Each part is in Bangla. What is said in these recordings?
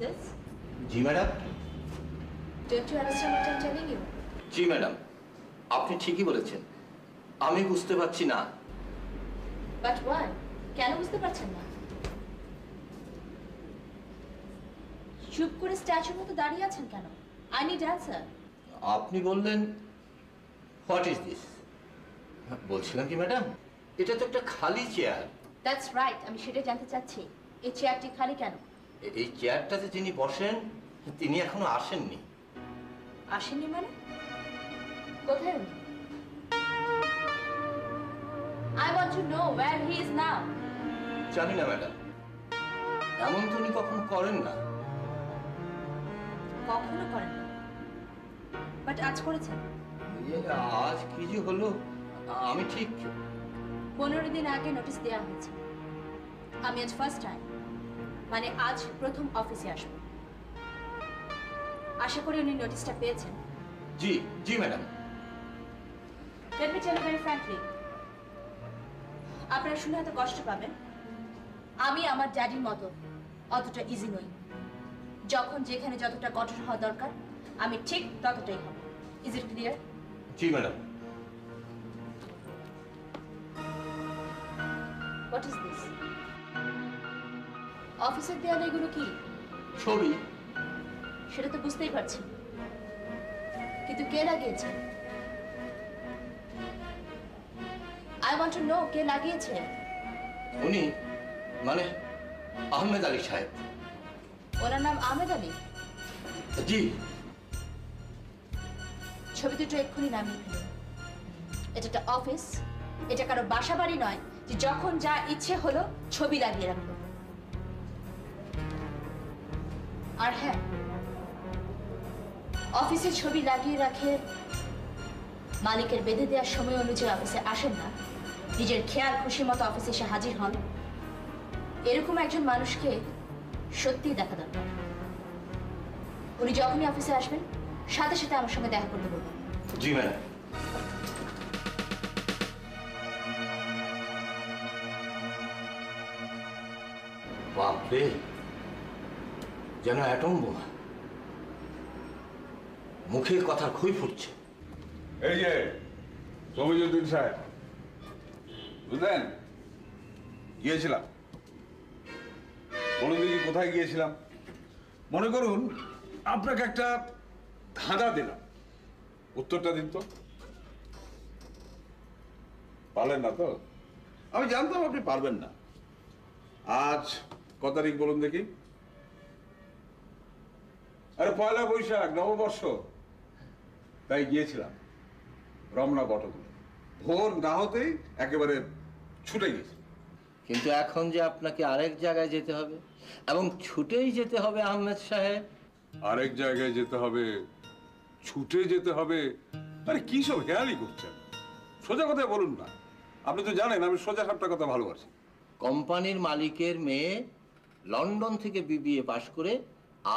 this? G madam. Don't you understand what I'm telling you? G madam, আপনি ঠিকই বলেছেন, আমি বুঝতে পারছি না। But why? কেন বুঝতে পারছেন না? চুপ করে স্ট্যাচুর মতো দাঁড়িয়ে আছেন কেন? I need answer. আপনি বললেন হোয়াট ইজ দিস, বলছিলাম কি ম্যাডাম, এটা তো একটা খালি চেয়ার। That's right. আমি সেটা জানতে চাচ্ছি। এই চেয়ারটি খালি কেন? এই চেয়ারটাতে যিনি বসেন তিনি এখনো আসেননি। আসেননি মানে? কোথায় উনি? I want to know where he is now. জানি না ম্যাডাম, এমন তো উনি কখনো করেন না। কখনো করেন না, বাট আজ করেছেন। আজ কি যে হলো আমি ঠিক 15 দিন আগে নোটিশ দেওয়া হয়েছে। আমি আজ ফার্স্ট টাইম, মানে আজ প্রথম অফিসে আসব। আশা করি উনি নোটিশটা পেয়েছেন। জি জি madam. Let me tell you very frankly, আপনারা শুনে হয়তো কষ্ট পাবেন, আমি আমার ড্যাডির মতো অতটা ইজি নই। যখন যেখানে যতটা কঠোর হওয়া দরকার আমি ঠিক ততটাই হব। Is it clear? G madam. What is this? অফিসের দেয়ালে এগুলো কি? ছবি। সেটা তো বুঝতেই পারছি, কিন্তু কে লাগিয়েছে? আই ওয়ান্ট টু নো কে লাগিয়েছে। উনি মানে আহমেদ আলী সাহেব। ওনার নাম আহমেদ আলী? জি। ছবি দুটো এক্ষুনি নামিয়ে ফেলুন। এটা একটা অফিস, এটা কারো বাসা বাড়ি নয় যে যখন যা ইচ্ছে হলো ছবি লাগিয়ে রাখলো। আর হ্যাঁ, অফিসে ছবি লাগিয়ে রাখে মালিকের বেঁধে দেওয়ার সময় অনুযায়ী অফিসে আসেন না, নিজের খেয়াল খুশি মতো অফিসে এসে হাজির হন, এরকম একজন মানুষকে সত্যিই দেখা দরকার। উনি যখনই অফিসে আসবেন সাথে সাথে আমার সঙ্গে দেখা করতে বলবেন। জি ম্যাডাম। বাপরে, যেন অ্যাটম বোমা, মুখে কথা খুই ফুটছে। এই যে সমিজুদ্দিন সাহেব, বুঝলেন, গিয়েছিলাম। বলুন দেখি কোথায় গিয়েছিলাম? মনে করুন আপনাকে একটা ধাঁধা দিলাম, উত্তরটা দিন তো। পারলেন না তো? আমি জানতাম আপনি পারবেন না। আজ কত তারিখ বলুন দেখি? আরে পয়লা বৈশাখ, নববর্ষ। তাই গিয়েছিলাম রমনা বটতলে, ভোর না হতেই একেবারে ছুটে গেছি। কিন্তু এখন যে আপনাকে আরেক জায়গায় যেতে হবে, এবং ছুটেই যেতে হবে আহমেদ সাহেব। আরেক জায়গায় যেতে হবে, ছুটে যেতে হবে? আরে কি সব হেয়ালি করছেন? সোজা কথায় বলুন না। আপনি তো জানেন আমি সোজা সাপটা কথা ভালোবাসি। কোম্পানির মালিকের মেয়ে লন্ডন থেকে বিবিএ পাশ করে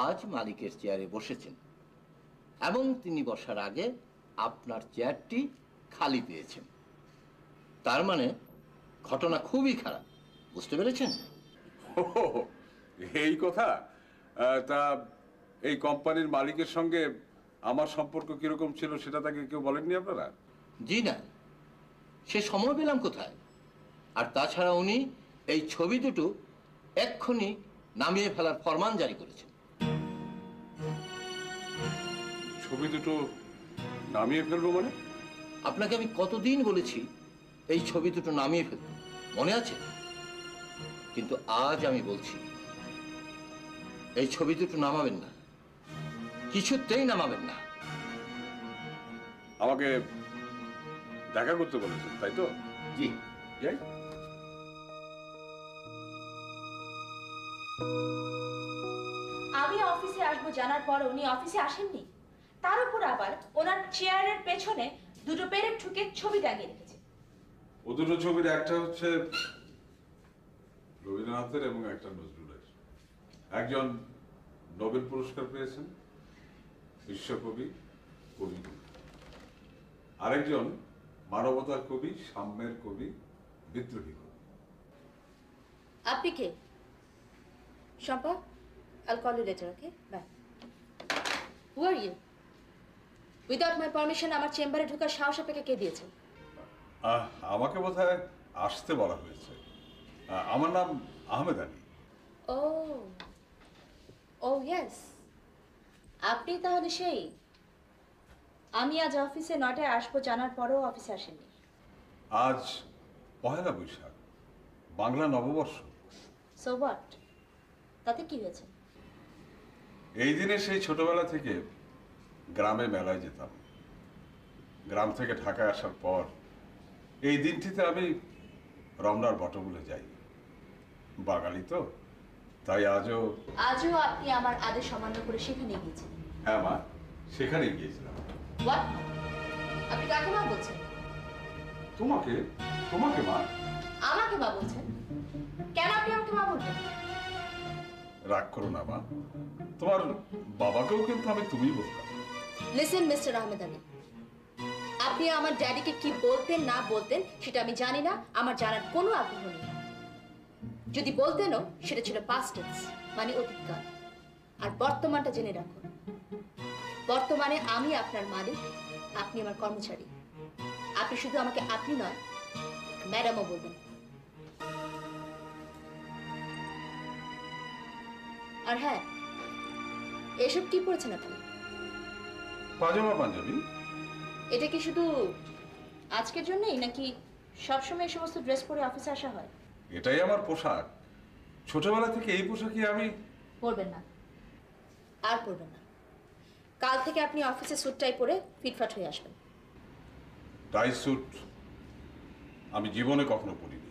আজ মালিকের চেয়ারে বসেছেন, এবং তিনি বসার আগে আপনার চেয়ারটি খালি পেয়েছেন। তার মানে ঘটনা খুবই খারাপ, বুঝতে পেরেছেন? এই কথা। তা এই কোম্পানির মালিকের সঙ্গে আমার সম্পর্ক কিরকম ছিল সেটা তাকে কেউ বলেননি আপনারা? জি না, সে সময় পেলাম কোথায়? আর তাছাড়া উনি এই ছবি দুটো এক্ষুনি নামিয়ে ফেলার ফরমান জারি করেছেন। ছবি দুটো নামিয়ে ফেলবো মানে? আপনাকে আমি কতদিন বলেছি এই ছবি দুটো নামিয়ে ফেলতে, মনে আছে? কিন্তু আজ আমি বলছি এই ছবি দুটো নামাবেন না, কিছুতেই নামাবেন না। আমাকে দেখা করতে বলেছেন, তাই তো? জি। যাই। আমি অফিসে আসবো জানার পর উনি অফিসে আসেননি। তার উপর আবার ওনার চেয়ারের পেছনে দুটো পেরেক ঠুকে ছবি দাগিয়ে রেখেছে। ও দুটো ছবির একটা হচ্ছে রবীন্দ্রনাথের এবং একটা নজরুলের। একজন নোবেল পুরস্কার পেয়েছেন, বিশ্বকবি, কবি। আরেকজন মানবতার কবি, সাম্যের কবি, বিদ্রোহী কবি। আপনি কে? Shampa, I'll call you later, okay? Bye. Who are you? Without my permission, আমার চেম্বারে ঢোকার সাহস আপনাকে কে দিয়েছে? আমাকে বোধহয় আসতে বলা হয়েছে। আমার নাম Ahmed Ali. Oh. Oh, yes. আপনি তাহলে সেই। আমি আজ অফিসে 9টায় আসবো জানার পরেও অফিসে আসেননি। আজ পহেলা বৈশাখ, বাংলা নববর্ষ। So what? তাতে কি হয়েছে? এই দিনে সেই ছোটবেলা থেকে গ্রামে মেলায় যেতাম। গ্রাম থেকে ঢাকায় আসার পর এই দিনটিতে আমি রমনার বটমূলে যাই। বাঙালি তো, তাই আজও আপনি আমার আদেশ অমান্য করে সেখানে গিয়েছেন। হ্যাঁ মা, সেখানে গিয়েছিলাম। What? আপনি কাকে মা বলছেন? তোমাকে তোমাকে মা। আমাকে মা বলছেন? কেন আপনি আমাকে মা বলবেন? রাগ করো না মা, তোমার বাবাকেও কিন্তু আমি তুমিই বলতাম। লিসেন মিস্টার আহমেদ আলী, আপনি আমার ড্যাডিকে কি বলতেন না বলতেন সেটা আমি জানি না, আমার জানার কোনো আগ্রহ নেই। যদি বলতেনও সেটা ছিল পাস্ট টেন্স, মানে অতীতকাল। আর বর্তমানটা জেনে রাখুন, বর্তমানে আমি আপনার মালিক, আপনি আমার কর্মচারী। আপনি শুধু আমাকে আপনি নয়, ম্যাডামও বলবেন। আর হ্যাঁ, এসব কি পড়েছেন আপনি? পাজামা পাঞ্জাবি। এটা কি শুধু আজকের জন্যই নাকি সবসময় এই সমস্ত ড্রেস পরে অফিসে আসা হয়? এটাই আমার পোশাক। ছোটবেলা থেকে এই পোশাকই আমি। পরবেন না, আর পরবেন না। কাল থেকে আপনি অফিসে স্যুট টাই পরে ফিটফাট হয়ে আসবেন। টাই স্যুট আমি জীবনে কখনো পরিনি।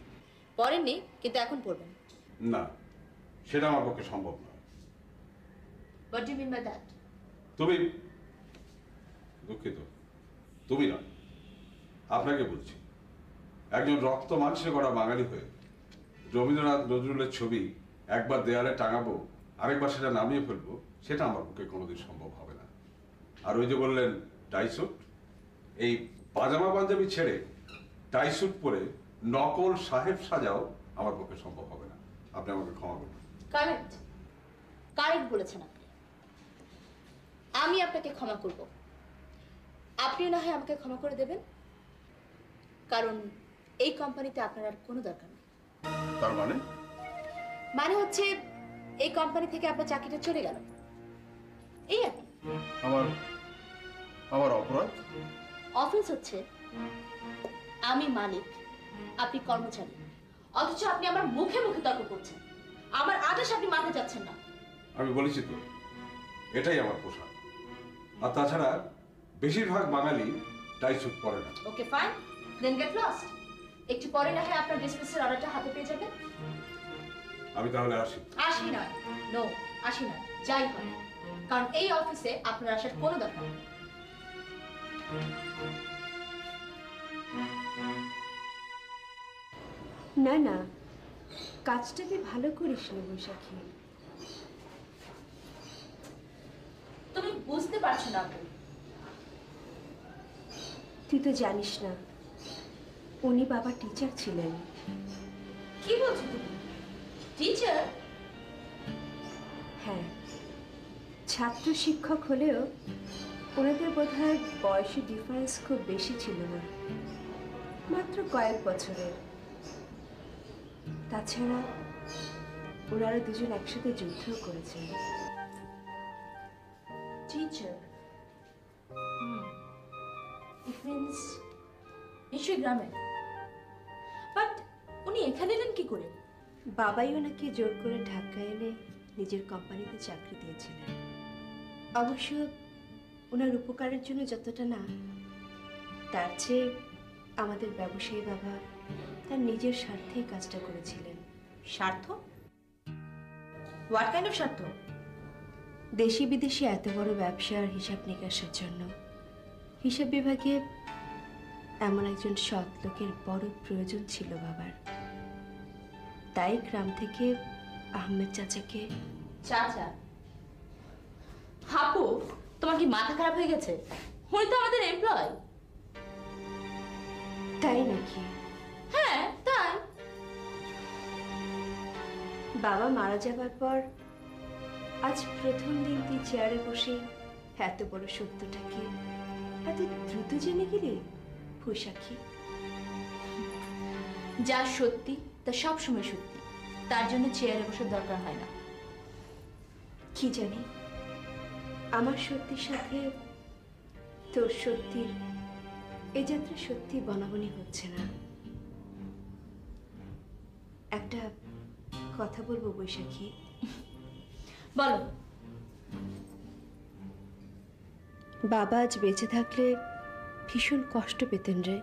পরেননি, কিন্তু এখন পরবেন। না, সেটা আমার পক্ষে সম্ভব নয়। What do you mean by that? তুমি, দুঃখিত, তুমি নয়, আপনাকে বলছি। একজন রক্ত মাংসে গড়া বাঙালি হয়ে রবীন্দ্রনাথ নজরুলের ছবি একবার দেয়ালে টাঙাবো, আরেকবার সেটা নামিয়ে ফেলবো, সেটা আমার পক্ষে কোনোদিন সম্ভব হবে না। আর ওই যে বললেন টাই স্যুট, এই পাজামা পাঞ্জাবি ছেড়ে টাই স্যুট পরে নকল সাহেব সাজাও আমার পক্ষে সম্ভব হবে না। আপনি আমাকে ক্ষমা করবেন। কারেক্ট, কারেক্ট বলেছেন আপনি। আমি আপনাকে ক্ষমা করব, আপনি না হয় আমাকে ক্ষমা করে দেবেন, কারণ এই কোম্পানিতে আপনার আর কোনো দরকার নেই। তার মানে? মানে হচ্ছে এই কোম্পানি থেকে আপনার চাকরিটা চলে গেল, এই আর কি। আমার আমার অপরাধ? অফিস হচ্ছে আমি মালিক, আপনি কর্মচারী, অথচ আপনি আমার মুখে মুখে তর্ক করছেন। আমার আদেশ আপনি মানতে চাচ্ছেন না। আমি বলেছি তো, এটাই আমার পোশাক। আর তাছাড়া বেশিরভাগ বাঙালি টাই স্যুট পরে না। ওকে ফাইন, দেন গেট লস্ট। একটু পরে না হয় আপনার ডিসমিসের অর্ডারটা হাতে পেয়ে যাবেন। আমি তাহলে আসি। আসি নয়, নো, আসি নয়, যাই হয়, কারণ এই অফিসে আপনার আসার কোনো দরকার নেই। না না, কাজটাকে ভালো করিস না বৈশাখী। তুমি বুঝতে পারছো না আপু। তুই তো জানিস না, উনি বাবা টিচার ছিলেন। কি বলছো তুমি? টিচার? হ্যাঁ, ছাত্র শিক্ষক হলেও ওনাদের বোধহয় বয়সী ডিফারেন্স খুব বেশি ছিল না, মাত্র কয়েক বছরের। তাছাড়া ওনারা দুজন একসাথে যুদ্ধও করেছেন। টিচার? ইট মিন্স নিশ্চয়ই গ্রামে। বাট উনি এখানে এলেন কি করে? বাবাই ওনাকে জোর করে ঢাকায় এনে নিজের কোম্পানিতে চাকরি দিয়েছিলেন। অবশ্য ওনার উপকারের জন্য যতটা না, তার চেয়ে আমাদের ব্যবসায়ী বাবা তার নিজের স্বার্থেই কাজটা করেছিলেন। স্বার্থ? হোয়াট কাইন্ড অফ স্বার্থ? দেশি বিদেশি এত বড় ব্যবসার হিসাব নিকাশের জন্য হিসাব বিভাগে এমন একজন সৎ লোকের বড় প্রয়োজন ছিল বাবার। তাই গ্রাম থেকে আহমেদ চাচাকে। চাচা? হাপু, তোমার কি মাথা খারাপ হয়ে গেছে? উনি তো আমাদের এমপ্লয়। তাই নাকি? হ্যাঁ তাই। বাবা মারা যাবার পর আজ প্রথম দিন তুই চেয়ারে বসে এত বড় সত্যটাকে এত দ্রুত জেনে গেলি বৈশাখী। যা সত্যি তা সব সময় সত্যি, তার জন্য চেয়ারে বসার দরকার হয় না। কি জানি আমার সত্যির সাথে তোর সত্যির এই যাত্রা সত্যি বনাবনি হচ্ছে না। একটা কথা বলবো বৈশাখী। বলো। বাবা আজ বেঁচে থাকলে ভীষণ কষ্ট পেতেন রে।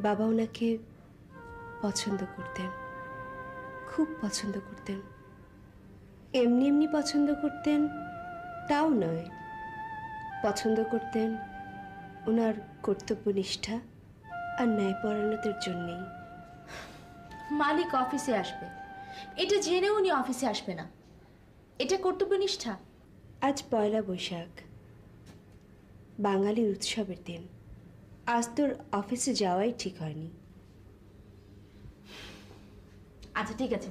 বাবা ওনাকে পছন্দ করতেন, খুব পছন্দ করতেন। এমনি এমনি পছন্দ করতেন তাও নয়, পছন্দ করতেন ওনার কর্তব্যনিষ্ঠা আর ন্যায়পরায়ণতার জন্যেই। মালিক অফিসে আসবে এটা জেনে উনি অফিসে আসবে না, এটা কর্তব্যনিষ্ঠা? আজ পয়লা বৈশাখ, বাঙালির উৎসবের দিন। আজ তোর অফিসে যাওয়াই ঠিক হয়নি। আচ্ছা ঠিক আছে,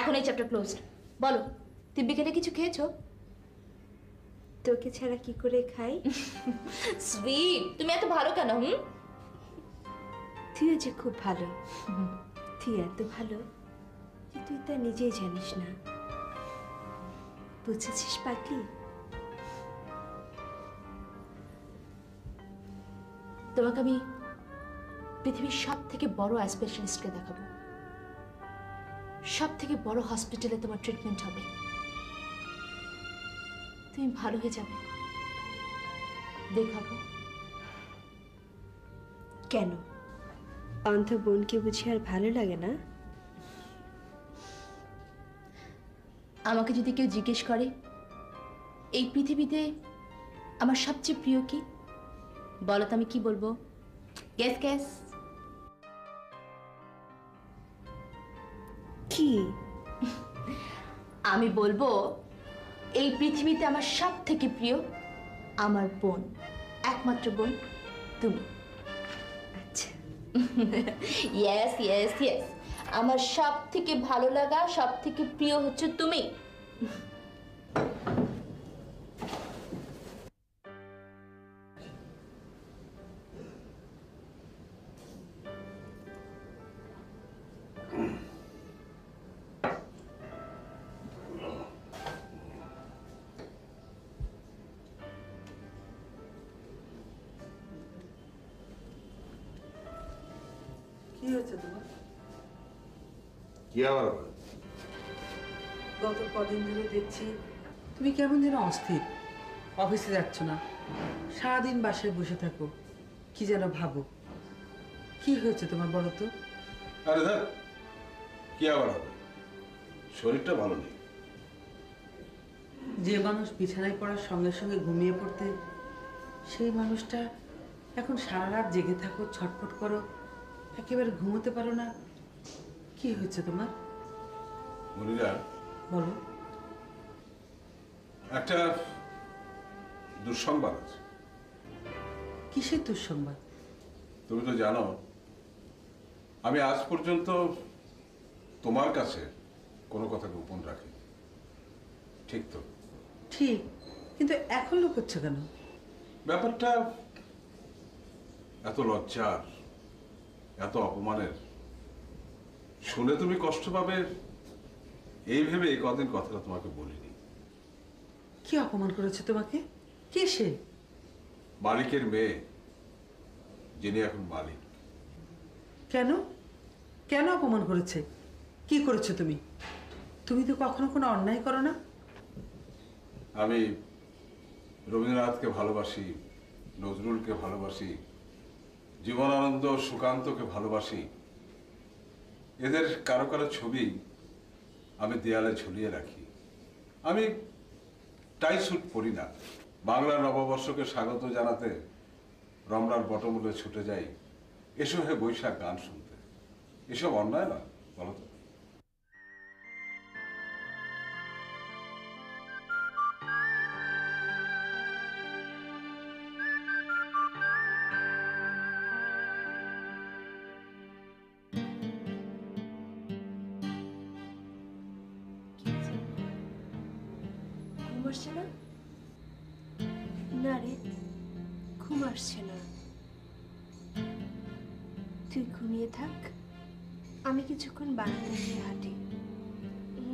এখন এই চ্যাপ্টার ক্লোজড। বলো, তুই বিকেলে কিছু খেয়েছো? তোকে ছাড়া কি করে খাই? সুইট, তুমি এত ভালো কেন? তুইও যে খুব ভালো। তুই এত ভালো যে তুই তা নিজেই জানিস না। বুঝেছিস পাগলি? তোমাকে আমি পৃথিবীর সব থেকে বড় স্পেশালিস্টকে দেখাবো, সব থেকে বড় হসপিটালে তোমার ট্রিটমেন্ট হবে, তুমি ভালো হয়ে যাবে, দেখাবো। কেন, অন্ধ বোনকে বুঝি আর ভালো লাগে না? আমাকে যদি কেউ জিজ্ঞেস করে এই পৃথিবীতে আমার সবচেয়ে প্রিয় কি, বলো তো আমি কি বলবো? Gas gas. কি? আমি বলবো এই পৃথিবীতে আমার সব থেকে প্রিয় আমার বোন, একমাত্র বোন তুমি। আচ্ছা, ইয়েস ইয়েস ইয়েস, আমার সব থেকে ভালো লাগা, সব থেকে প্রিয় হচ্ছে তুমি। কি হয়েছে তোমার? কি আবার হবে? গত কদিন ধরে দেখছি তুমি কেমন যেন অস্থির, অফিসে যাচ্ছ না, সারাদিন বাসায় বসে থাকো, কি যেন ভাবো। কি হয়েছে তোমার বলো তো? আরে দেখ, কি আবার হবে? শরীরটা ভালো নেই। যে মানুষ বিছানায় পড়ার সঙ্গে সঙ্গে ঘুমিয়ে পড়তে, সেই মানুষটা এখন সারা রাত জেগে থাকো, ছটফট করো, একেবারে ঘুমোতে পারো না। কি হয়েছে তোমার মনিরা, বলো। একটা দুঃসংবাদ আছে। কিসের দুঃসংবাদ? তুমি তো জানো আমি আজ পর্যন্ত তোমার কাছে কোনো কথা গোপন রাখি, ঠিক তো? ঠিক, কিন্তু এখন লুকোচ্ছ কেন? ব্যাপারটা এত লজ্জার, এত অপমানের, শুনে তুমি কষ্ট পাবে এই ভেবে এই কদিন কথাটা তোমাকে বলিনি। কি অপমান করেছে তোমাকে? কে সে? মালিকের মেয়ে, যিনি এখন মালিক। কেন কেন অপমান করেছে? কি করেছো তুমি? তুমি তো কখনো কোনো অন্যায় করো না। আমি রবীন্দ্রনাথকে ভালোবাসি, নজরুলকে ভালোবাসি, জীবনানন্দ, সুকান্তকে ভালোবাসি। এদের কারো কারো ছবি আমি দেয়ালে ঝুলিয়ে রাখি। আমি টাই স্যুট পরি না। বাংলা নববর্ষকে স্বাগত জানাতে রমনার বটমূলে ছুটে যাই এসো হে বৈশাখ গান শুনতে। এসব অন্যায় না বলো তো? আসছে না? না রে, ঘুম আসছে না। তুই ঘুমিয়ে থাক, আমি কিছুক্ষণ বারান্দায় গিয়ে হাঁটি।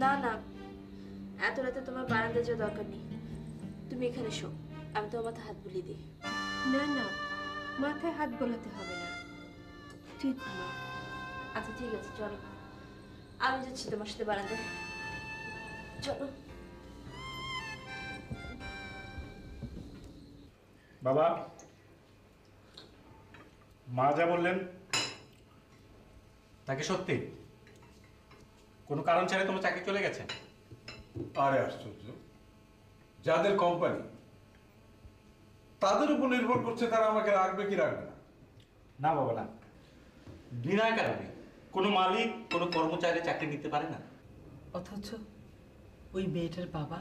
না না, এত রাতে তোমার বারান্দায় যাওয়ার দরকার নেই। তুমি এখানে শো, আমি তোমার মাথায় হাত বুলিয়ে দিই। না না, মাথায় হাত বোলাতে হবে না, তুই ঘুমা। আচ্ছা ঠিক আছে, চলো আমি যাচ্ছি তোমার সাথে বারান্দায়। চলো। বাবা, মা যা বললেন তাকে সত্যি? কোনো কারণ ছাড়া তোমার চাকরি চলে গেছে? আরে আশ্চর্য, যাদের কোম্পানি তাদের উপর নির্ভর করছে তারা আমাকে রাখবে কি রাখবে না। না বাবা না, বিনা কারণে কোনো মালিক কোনো কর্মচারী চাকরি নিতে পারে না। অথচ ওই মেয়েটার বাবা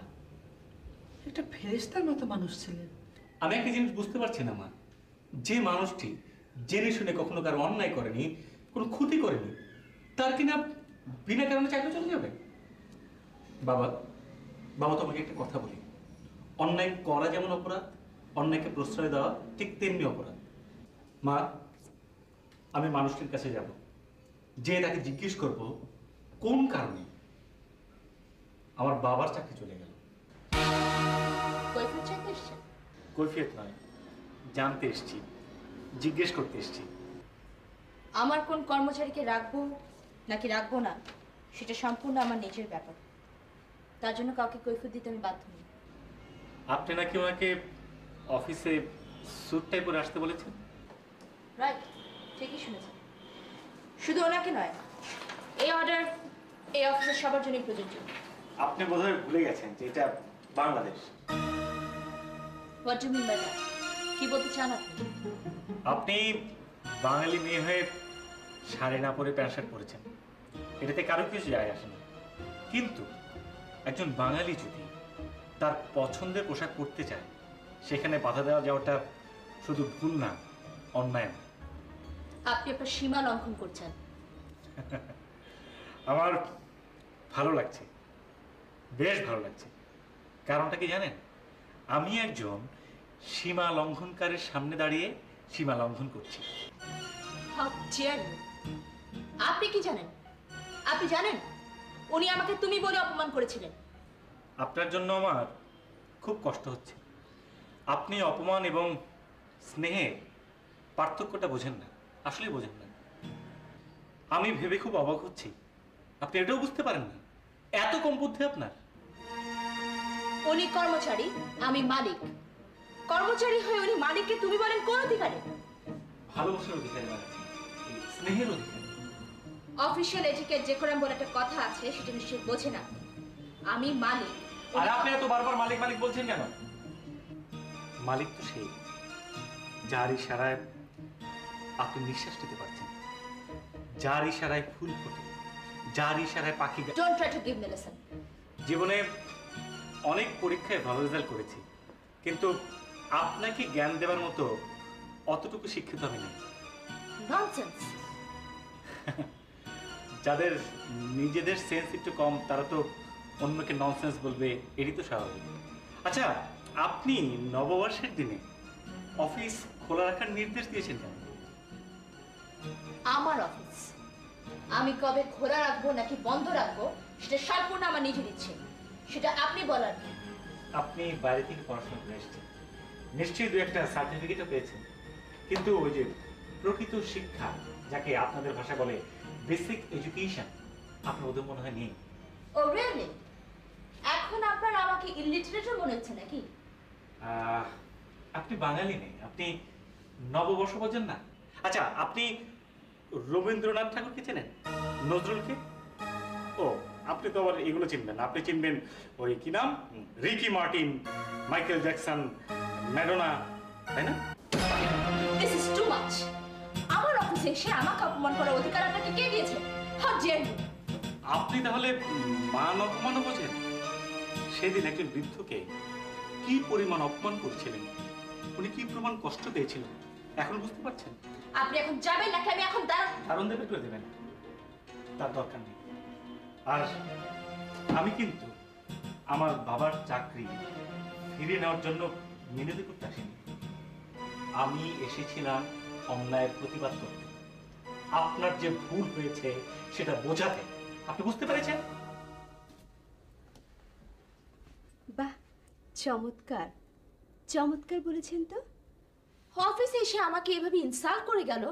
একটা ফেরেশতার মতো মানুষ ছিলেন। আমি একটা জিনিস বুঝতে পারছি না মা, যে মানুষটি জেনে শুনে কখনো কারো অন্যায় করেনি, কোনো ক্ষতি করেনি, তার কিনা বিনা কারণে চাকরি চলে যাবে? বাবা বাবা তোমাকে একটা কথা বলি, অন্যায় করা যেমন অপরাধ, অন্যায়কে প্রশ্রয় দেওয়া ঠিক তেমনি অপরাধ। মা, আমি মানুষটির কাছে যাব, যে তাকে জিজ্ঞেস করব কোন কারণে আমার বাবার চাকরি চলে গেল। কৈফিয়ত চাইতে এসছেন? কৈফিয়ত নয়, জানতে এসছি, জিজ্ঞেস করতে এসছি। আমার কোন কর্মচারীকে রাখবো নাকি রাখবো না সেটা সম্পূর্ণ আমার নিজের ব্যাপার। তার জন্য কাউকে কৈফিয়ত দিতে আমি বাধ্য নই। আপনি নাকি ওনাকে অফিসে স্যুটটাই পরে আসতে বলেছেন? রাইট, ঠিকই শুনেছেন। শুধু ওনাকে নয়, এই অর্ডার এই অফিসের সবার জন্যই প্রযোজ্য। আপনি বোধহয় ভুলে গেছেন যে এটা Bangladesh. What do mean by that? কি বলতে চান আপনি? আপনি বাঙালি মেয়ে হয়ে শাড়ি না পরে প্যান্ট শার্ট পরেছেন, এটাতে কারো কিছু যায় আসে না। কিন্তু একজন বাঙালি যদি তার পছন্দের পোশাক পরতে চায়, সেখানে বাধা দেওয়া যাওয়াটা শুধু ভুল না, অন্যায় না। আপনি আপনার সীমা লঙ্ঘন করছেন। আমার ভালো লাগছে, বেশ ভালো লাগছে। কারণটা কি জানেন? আমি একজন সীমা লঙ্ঘনকারীর সামনে দাঁড়িয়ে সীমা লঙ্ঘন করছি। How dare you? আপনি কি জানেন? আপনি জানেন উনি আমাকে তুমি বলে অপমান করেছিলেন। আপনার জন্য আমার খুব কষ্ট হচ্ছে। আপনি অপমান এবং স্নেহের পার্থক্যটা বোঝেন না, আসলেই বোঝেন না। আমি ভেবে খুব অবাক হচ্ছি, আপনি এটাও বুঝতে পারেন না। এত কম বুদ্ধি আপনার। উনি কর্মচারী, আমি মালিক। কর্মচারী হয়ে উনি মালিককে তুমি বলেন কোন অধিকারে? ভালোবাসার অধিকারী মানে স্নেহের অধিকারী। অফিশিয়াল এটিকেট যে করে বলে একটা কথা আছে, সেটা নিশ্চয়ই বোঝেন আপনি। আমি মালিক। আর আপনি এত বারবার মালিক মালিক বলছেন কেন? মালিক তো সেই, যার ইশারায় আপনি নিঃশ্বাস নিতে পারছেন, যার ইশারায় ফুল ফোটে, যার ইশারায় পাখি। Don't try to give me lesson. জীবনে অনেক পরীক্ষায় ভালো রেজাল্ট করেছি, কিন্তু আপনাকে জ্ঞান দেওয়ার মতো অতটুকু শিক্ষিত আমি নেই। ননসেন্স। যাদের নিজেদের সেন্স একটু কম, তারা তো অন্যকে ননসেন্স বলবে, এটি তো স্বাভাবিক। আচ্ছা, আপনি নববর্ষের দিনে অফিস খোলা রাখার নির্দেশ দিয়েছেন কেন? আমার অফিস আমি কবে খোলা রাখবো নাকি বন্ধ রাখবো সেটা সম্পূর্ণ আমার নিজের ইচ্ছে, সেটা আপনি বলার নেই। আপনি বাইরে থেকে পড়াশোনা করে এসেছেন, নিশ্চয়ই দু একটা সার্টিফিকেটও পেয়েছেন, কিন্তু ওই যে প্রকৃত শিক্ষা, যাকে আপনাদের ভাষা বলে বেসিক এডুকেশন, আপনার ওদের মনে হয় নেই। ও রিয়েলি? এখন আপনার আমাকে ইলিটারেটর মনে হচ্ছে নাকি? আপনি বাঙালি নেই, আপনি নববর্ষ বোঝেন না। আচ্ছা, আপনি রবীন্দ্রনাথ ঠাকুরকে চেনেন? নজরুলকে? ও, আপনি তো আবার এগুলো চিনবেন না। আপনি চিনবেন ওই কি নাম, Ricky Martin, Michael Jackson, Madonna, তাই না? This is too much. আমার অফিসে এসে আমাকে অপমান করার অধিকার আপনাকে কে দিয়েছে? How dare you? আপনি তাহলে মান অপমানও বোঝেন? সেদিন একজন বৃদ্ধকে কি পরিমাণ অপমান করছিলেন, উনি কি পরিমাণ কষ্ট পেয়েছিলেন, এখন বুঝতে পারছেন? আপনি এখন যাবেন নাকি আমি এখন কারণ দেবে করে দেবেন, তার দরকার নেই। আর আমি কিন্তু আমার বাবার চাকরি ফিরিয়ে নেওয়ার জন্য মিনতি করতে আসিনি। আমি এসেছিলাম অন্যায়ের প্রতিবাদ করতে, আপনার যে ভুল হয়েছে সেটা বোঝাতে। আপনি বুঝতে পেরেছেন? বাহ, চমৎকার চমৎকার বলেছেন তো। অফিসে এসে আমাকে এভাবে ইনসাল্ট করে গেল,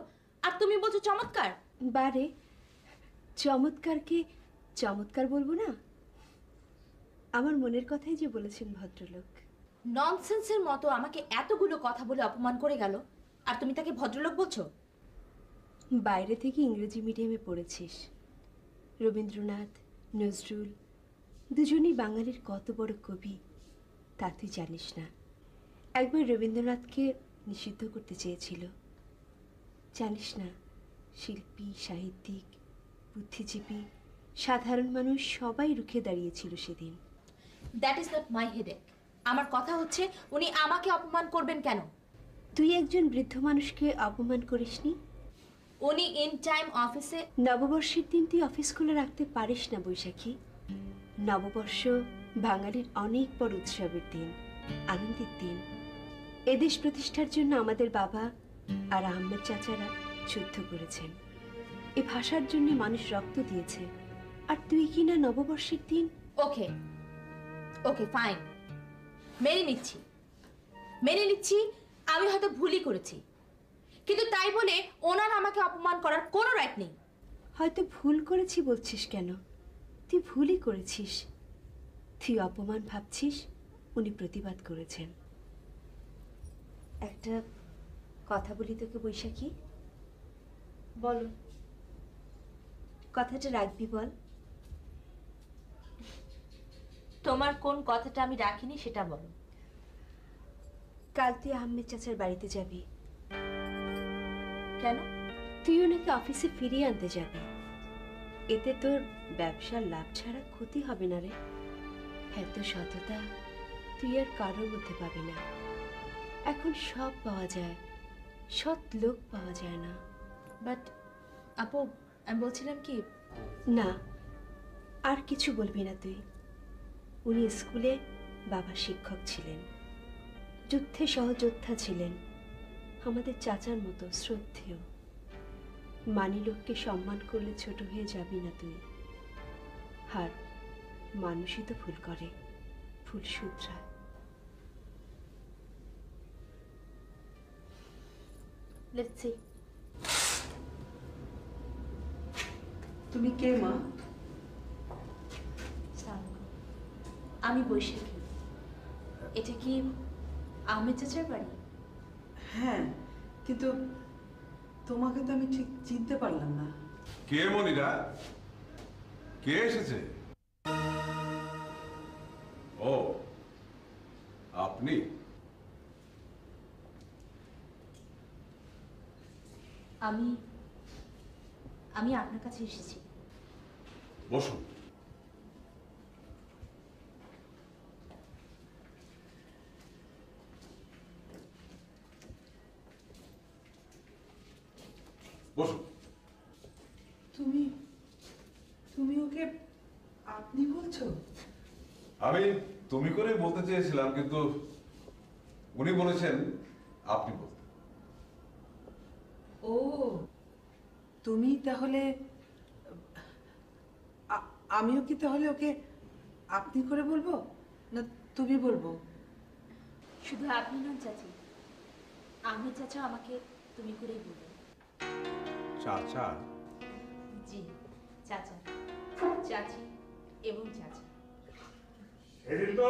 আর তুমি বলছো চমৎকার? বারে, চমৎকারকে চমৎকার বলবো না? আমার মনের কথাই যে বলেছেন ভদ্রলোক। ননসেন্সের মতো আমাকে এতগুলো কথা বলে অপমান করে গেল, আর তুমি তাকে ভদ্রলোক বলছো? বাইরে থেকে ইংরেজি মিডিয়ামে পড়েছিস। রবীন্দ্রনাথ, নজরুল দুজনই বাঙালির কত বড় কবি তা তুই জানিস না। একবার রবীন্দ্রনাথকে নিষিদ্ধ করতে চেয়েছিল, জানিস না? শিল্পী, সাহিত্যিক, বুদ্ধিজীবী, সাধারণ মানুষ সবাই রুখে দাঁড়িয়েছিল সেদিন। That is not my headache. আমার কথা হচ্ছে উনি আমাকে অপমান করবেন কেন? তুই একজন বৃদ্ধ মানুষকে অপমান করিসনি। উনি ইন টাইম অফিসে। নববর্ষের দিন তুই অফিস খুলে রাখতে পারিস না বৈশাখী। নববর্ষ বাঙালির অনেক বড় উৎসবের দিন, আনন্দের দিন। এদেশ প্রতিষ্ঠার জন্য আমাদের বাবা আর আহমেদ চাচারা যুদ্ধ করেছেন। এ ভাষার জন্য মানুষ রক্ত দিয়েছে, আর তুই কি না নববর্ষের দিন? ওকে ওকে ফাইন, মেনে নিচ্ছি মেনে নিচ্ছি আমি হয়তো ভুলই করেছি, কিন্তু তাই বলে ওনার আমাকে অপমান করার কোনো রাইট নেই। হয়তো ভুল করেছি বলছিস কেন? তুই ভুলই করেছিস। তুই অপমান ভাবছিস, উনি প্রতিবাদ করেছেন। একটা কথা বলি তোকে বৈশাখী। বলো। কথাটা রাখবি বল। তোমার কোন কথাটা আমি রাখিনি সেটা বলো। কাল তুই আহমেদ চাচার বাড়িতে যাবি। কেন? তুই ওনাকে অফিসে ফিরিয়ে আনতে যাবি। এতে তোর ব্যবসার লাভ ছাড়া ক্ষতি হবে না রে। এত সততা তুই আর কারোর মধ্যে পাবি না। এখন সব পাওয়া যায়, সৎ লোক পাওয়া যায় না। বাট আপু, আমি বলছিলাম কি, না, আর কিছু বলবি না তুই। উনি স্কুলে বাবা শিক্ষক ছিলেন, যুদ্ধে সহযোদ্ধা ছিলেন, আমাদের চাচার মতো শ্রদ্ধেয়। মানি লোককে সম্মান করলে ছোট হয়ে যাবি না তুই। আর মানুষই তো ভুল করে, ভুল শুধরায়। Let's see. তুমি কে মা? আমি বৈশাখী। এটা কি আহমেদ চাচার বাড়ি? হ্যাঁ, কিন্তু তোমাকে তো আমি ঠিক চিনতে পারলাম না। কে মনিরা? কে এসেছে? ও, আপনি? আমি আপনার কাছে এসেছি। বসুন। বসুন। তুমি তুমি ওকে আপনি বলছো? আমি তুমি করে বলতে চেয়েছিলাম, কিন্তু উনি বলেছেন আপনি বলতে। ও, তুমি তাহলে আমিও কি তাহলে ওকে আপনি করে বলবো না তুমি বলবো? শুধু আপনি নন চাচি, আহমেদ চাচা আমাকে তুমি করেই বলবেন। চাচা? জি, চাচা, চাচি এবং চাচা। সেদিন তো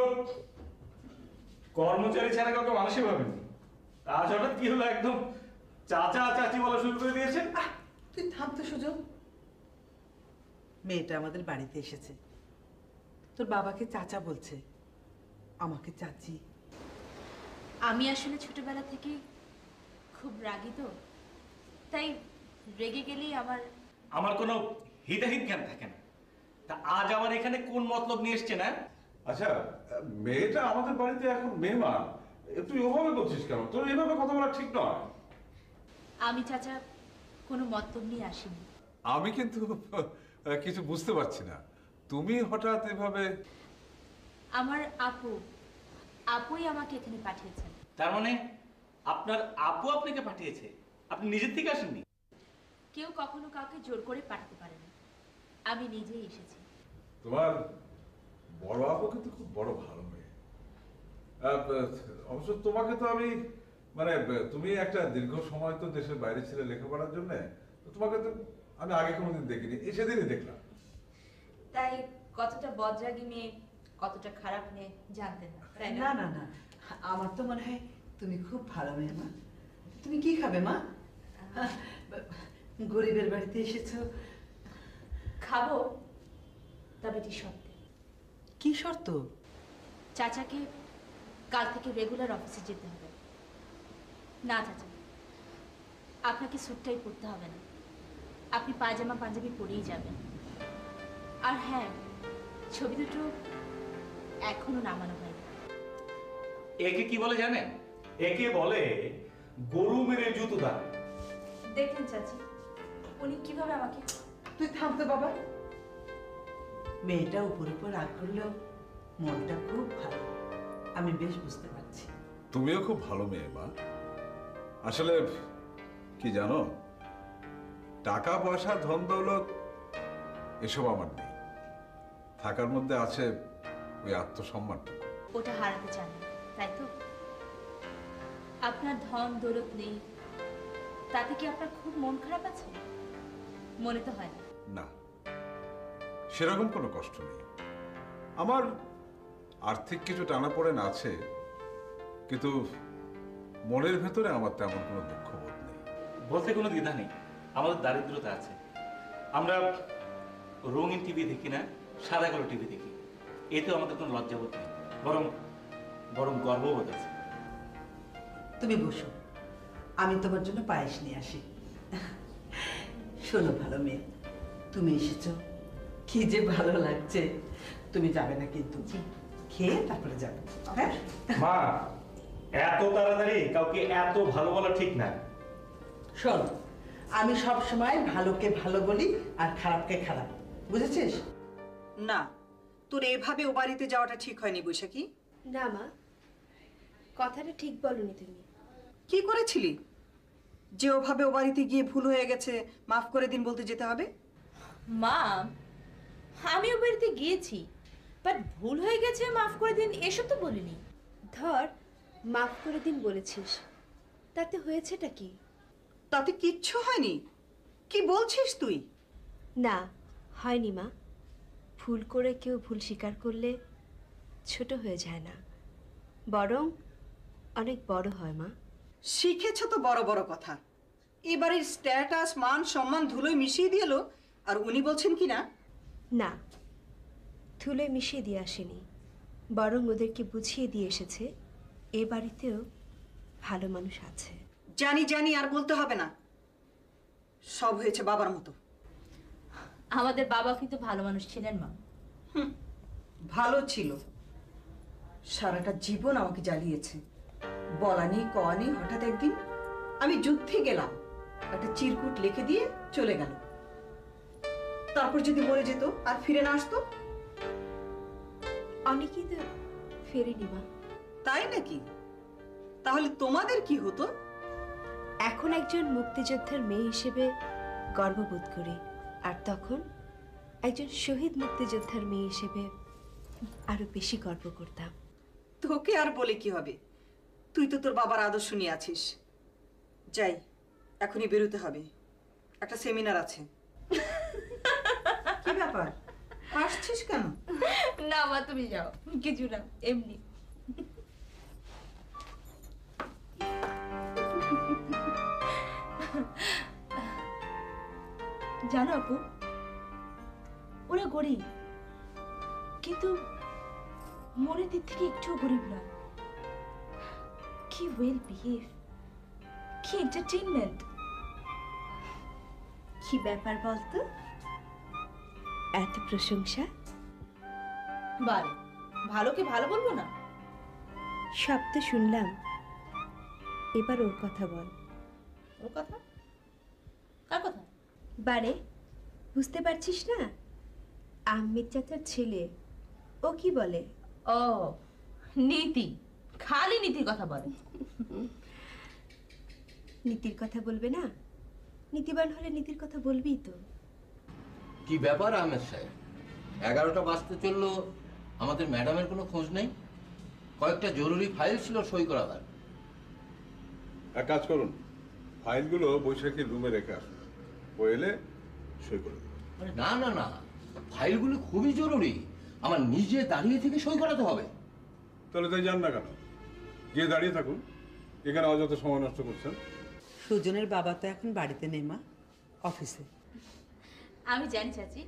কর্মচারী ছাড়া কাউকে মানুষই ভাবেনি, আজ হঠাৎ কি হলো একদম চাচা চাচি বলা শুরু করে দিয়েছেন। তুই থাম তো সুজন। মেয়েটা আমাদের বাড়িতে এসেছে, তোর বাবাকে চাচা বলছে, আমাকে চাচি। আমি আসলে ছোটবেলা থেকেই খুব রাগী, তো তাই রেগে গেলেই আমার কোনো হিতাহিত জ্ঞান থাকে না। তা আজ আমার এখানে কোন মতলব নিয়ে এসছে না? আচ্ছা, মেয়েটা আমাদের বাড়িতে এখন মেহমান, তুই ওভাবে বলছিস কেন? তোর এইভাবে কথা বলা ঠিক নয়। আমি চাচা কোনো মতলব নিয়ে আসিনি। আমি কিন্তু কিছু বুঝতে পারছি না, তুমি হঠাৎ এভাবে। আমার আপু আপুই আমাকে এখানে পাঠিয়েছেন। তার মানে আপনার আপু আপনাকে পাঠিয়েছে, আপনি নিজের থেকে আসেননি? কেউ কখনো কাউকে জোর করে পাঠাতে পারে না, আমি নিজেই এসেছি। তোমার বড় আপু কিন্তু খুব বড় ভালো মেয়ে। অবশ্য তোমাকে তো আমি মানে তুমি একটা দীর্ঘ সময় তো দেশের বাইরে ছিলে লেখাপড়ার জন্য, তোমাকে তো আমি আগে কোনোদিন দেখিনি, সেদিনই দেখলাম। তাই কতটা বজ্রাগী মেয়ে, কতটা খারাপ মেয়ে জানতেন না, তাই না না না, আমার তো মনে হয় তুমি খুব ভালো মেয়ে মা। তুমি কি খাবে মা? গরিবের বাড়িতে এসেছো। খাবো, তবে এটি সত্যি। কি শর্ত? চাচাকে কাল থেকে রেগুলার অফিসে যেতে হবে। না চাচা, আপনাকে স্যুটটাই পরতে হবে না, আপনি পায়জামা পাঞ্জাবি পরেই যাবেন। আর হ্যাঁ, ছবি দুটো এখনো নামানো হয়নি। একে কি বলে জানেন? একে বলে গরু মেরে জুতো দান। দেখলেন চাচি, উনি কিভাবে আমাকে। তুই থামতো বাবা। মেয়েটা উপর উপর রাগ করলেও মনটা খুব ভালো, আমি বেশ বুঝতে পারছি। তুমিও খুব ভালো মেয়ে মা। আসলে কি জানো, টাকা পয়সা ধন দৌলত এসব আমার নেই, থাকার মধ্যে আছে ওই আত্মসম্মানটুকু। ওটা হারাতে চান না, তাই তো? আপনার ধন দৌলত নেই, তাতে কি আপনার খুব মন খারাপ আছে? মনে তো হয় না। না, সেরকম কোনো কষ্ট নেই। আমার আর্থিক কিছু টানাপোড়েন আছে, কিন্তু মনের ভেতরে আমার তেমন কোনো দুঃখ বোধ নেই। বলতে কোনো দ্বিধা নেই, আমাদের দারিদ্রতা আছে। আমরা রঙিন টিভি দেখি না, সাদা কালো টিভি দেখি, এতেও আমাদের কোনো লজ্জাবোধ নেই, বরং বরং গর্ববোধ আছে। তুমি বসো, আমি তোমার জন্য পায়েস নিয়ে আসি। শোনো ভালো মেয়ে, তুমি এসেছো, কি যে ভালো লাগছে। তুমি যাবে না কিন্তু, খেয়ে তারপরে যাবে। হ্যাঁ মা, এত তাড়াতাড়ি কাউকে এত ভালো বলা ঠিক না। শোন, আমি সব সময় ভালোকে ভালো বলি আর খারাপকে খারাপ, বুঝেছিস? না, তোর এভাবে ও বাড়িতে যাওয়াটা ঠিক হয়নি বৈশাখী। না মা, কথাটা ঠিক বলনি তুমি। কি করেছিলি যে ওভাবে ও বাড়িতে গিয়ে ভুল হয়ে গেছে মাফ করে দিন বলতে যেতে হবে? মা, আমিও বাড়িতে গিয়েছি, বাট ভুল হয়ে গেছে মাফ করে দিন এসব তো বলিনি। ধর, মাফ করে দিন বলেছিস, তাতে হয়েছেটা কি? তাতে কিচ্ছু হয়নি। কি বলছিস তুই? না, হয়নি মা। ভুল করে কেউ ভুল স্বীকার করলে ছোট হয়ে যায় না, বরং অনেক বড় হয় মা। শিখেছ তো বড় বড় কথা। এবারের স্ট্যাটাস মান সম্মান ধুলোয় মিশিয়ে দিয়ে এলো, আর উনি বলছেন কি না? না, ধুলোয় মিশিয়ে দিয়ে আসেনি, বরং ওদেরকে বুঝিয়ে দিয়ে এসেছে এ বাড়িতেও ভালো মানুষ আছে। জানি জানি, আর বলতে হবে না। সব হয়েছে বাবার মতো। আমাদের বাবা কিন্তু ভালো মানুষ ছিলেন মা। ভালো ছিল, সারাটা জীবন আমাকে জ্বালিয়েছে। বলানি কওয়ানি, হঠাৎ একদিন আমি যুদ্ধে গেলাম, একটা চিরকুট লিখে দিয়ে চলে গেল। তারপর যদি মরে যেত আর ফিরে না আসতো? অনেকেই তো ফেরেনি মা। তাই নাকি? তাহলে তোমাদের কি হতো? এখন একজন মুক্তিযোদ্ধার মেয়ে হিসেবে গর্ববোধ করি, আর তখন একজন শহীদ মুক্তিযোদ্ধার মেয়ে হিসেবে আরো বেশি গর্ব করতাম। তোকে আর বলে কি হবে, তুই তো তোর বাবার আদর্শ নিয়ে আছিস। যাই, এখনই বেরোতে হবে, একটা সেমিনার আছে। কি ব্যাপার, হাসছিস কেন? না মা, তুমি যাও, কিছু না, এমনি। জানো আপু, ওরা গরিব, কিন্তু মনের দিক থেকে একটুও গরিব না। কি ওয়েল বিহেভ, কি এন্টারটেইনমেন্ট। কি ব্যাপার বলতো? এত প্রশংসা? বারে, ভালোকে ভালো বলবো না? সব তো শুনলাম, এবার ওর কথা বল। ওর কথা? কার কথা? বারে, বুঝতে পারছিস না? আহমেদ চাচার ছেলে, ও কি বলে? ও, নীতি। খালি নীতির কথা বলে। নীতির কথা বলবে না? নীতিবান হলে নীতির কথা বলবেই তো। কি ব্যাপার আহমেদ সাহেব, 11টা বাজতে চললো, আমাদের ম্যাডামের কোনো খোঁজ নেই? কয়েকটা জরুরি ফাইল ছিল সই করাবার। এক কাজ করুন, ফাইলগুলো বৈশাখীর রুমে রেখে আসুন, ও এলে সই করে দেবেন। আরে না না না, ফাইলগুলো খুবই জরুরি, আমার নিজে দাঁড়িয়ে থেকে সই করাতে হবে। তাহলে তাই যান না কেন, গিয়ে দাঁড়িয়ে থাকুন, এখানে অযথা সময় নষ্ট করছেন। সুজনের বাবা তো এখন বাড়িতে নেই মা, অফিসে। আমি জানি চাচি,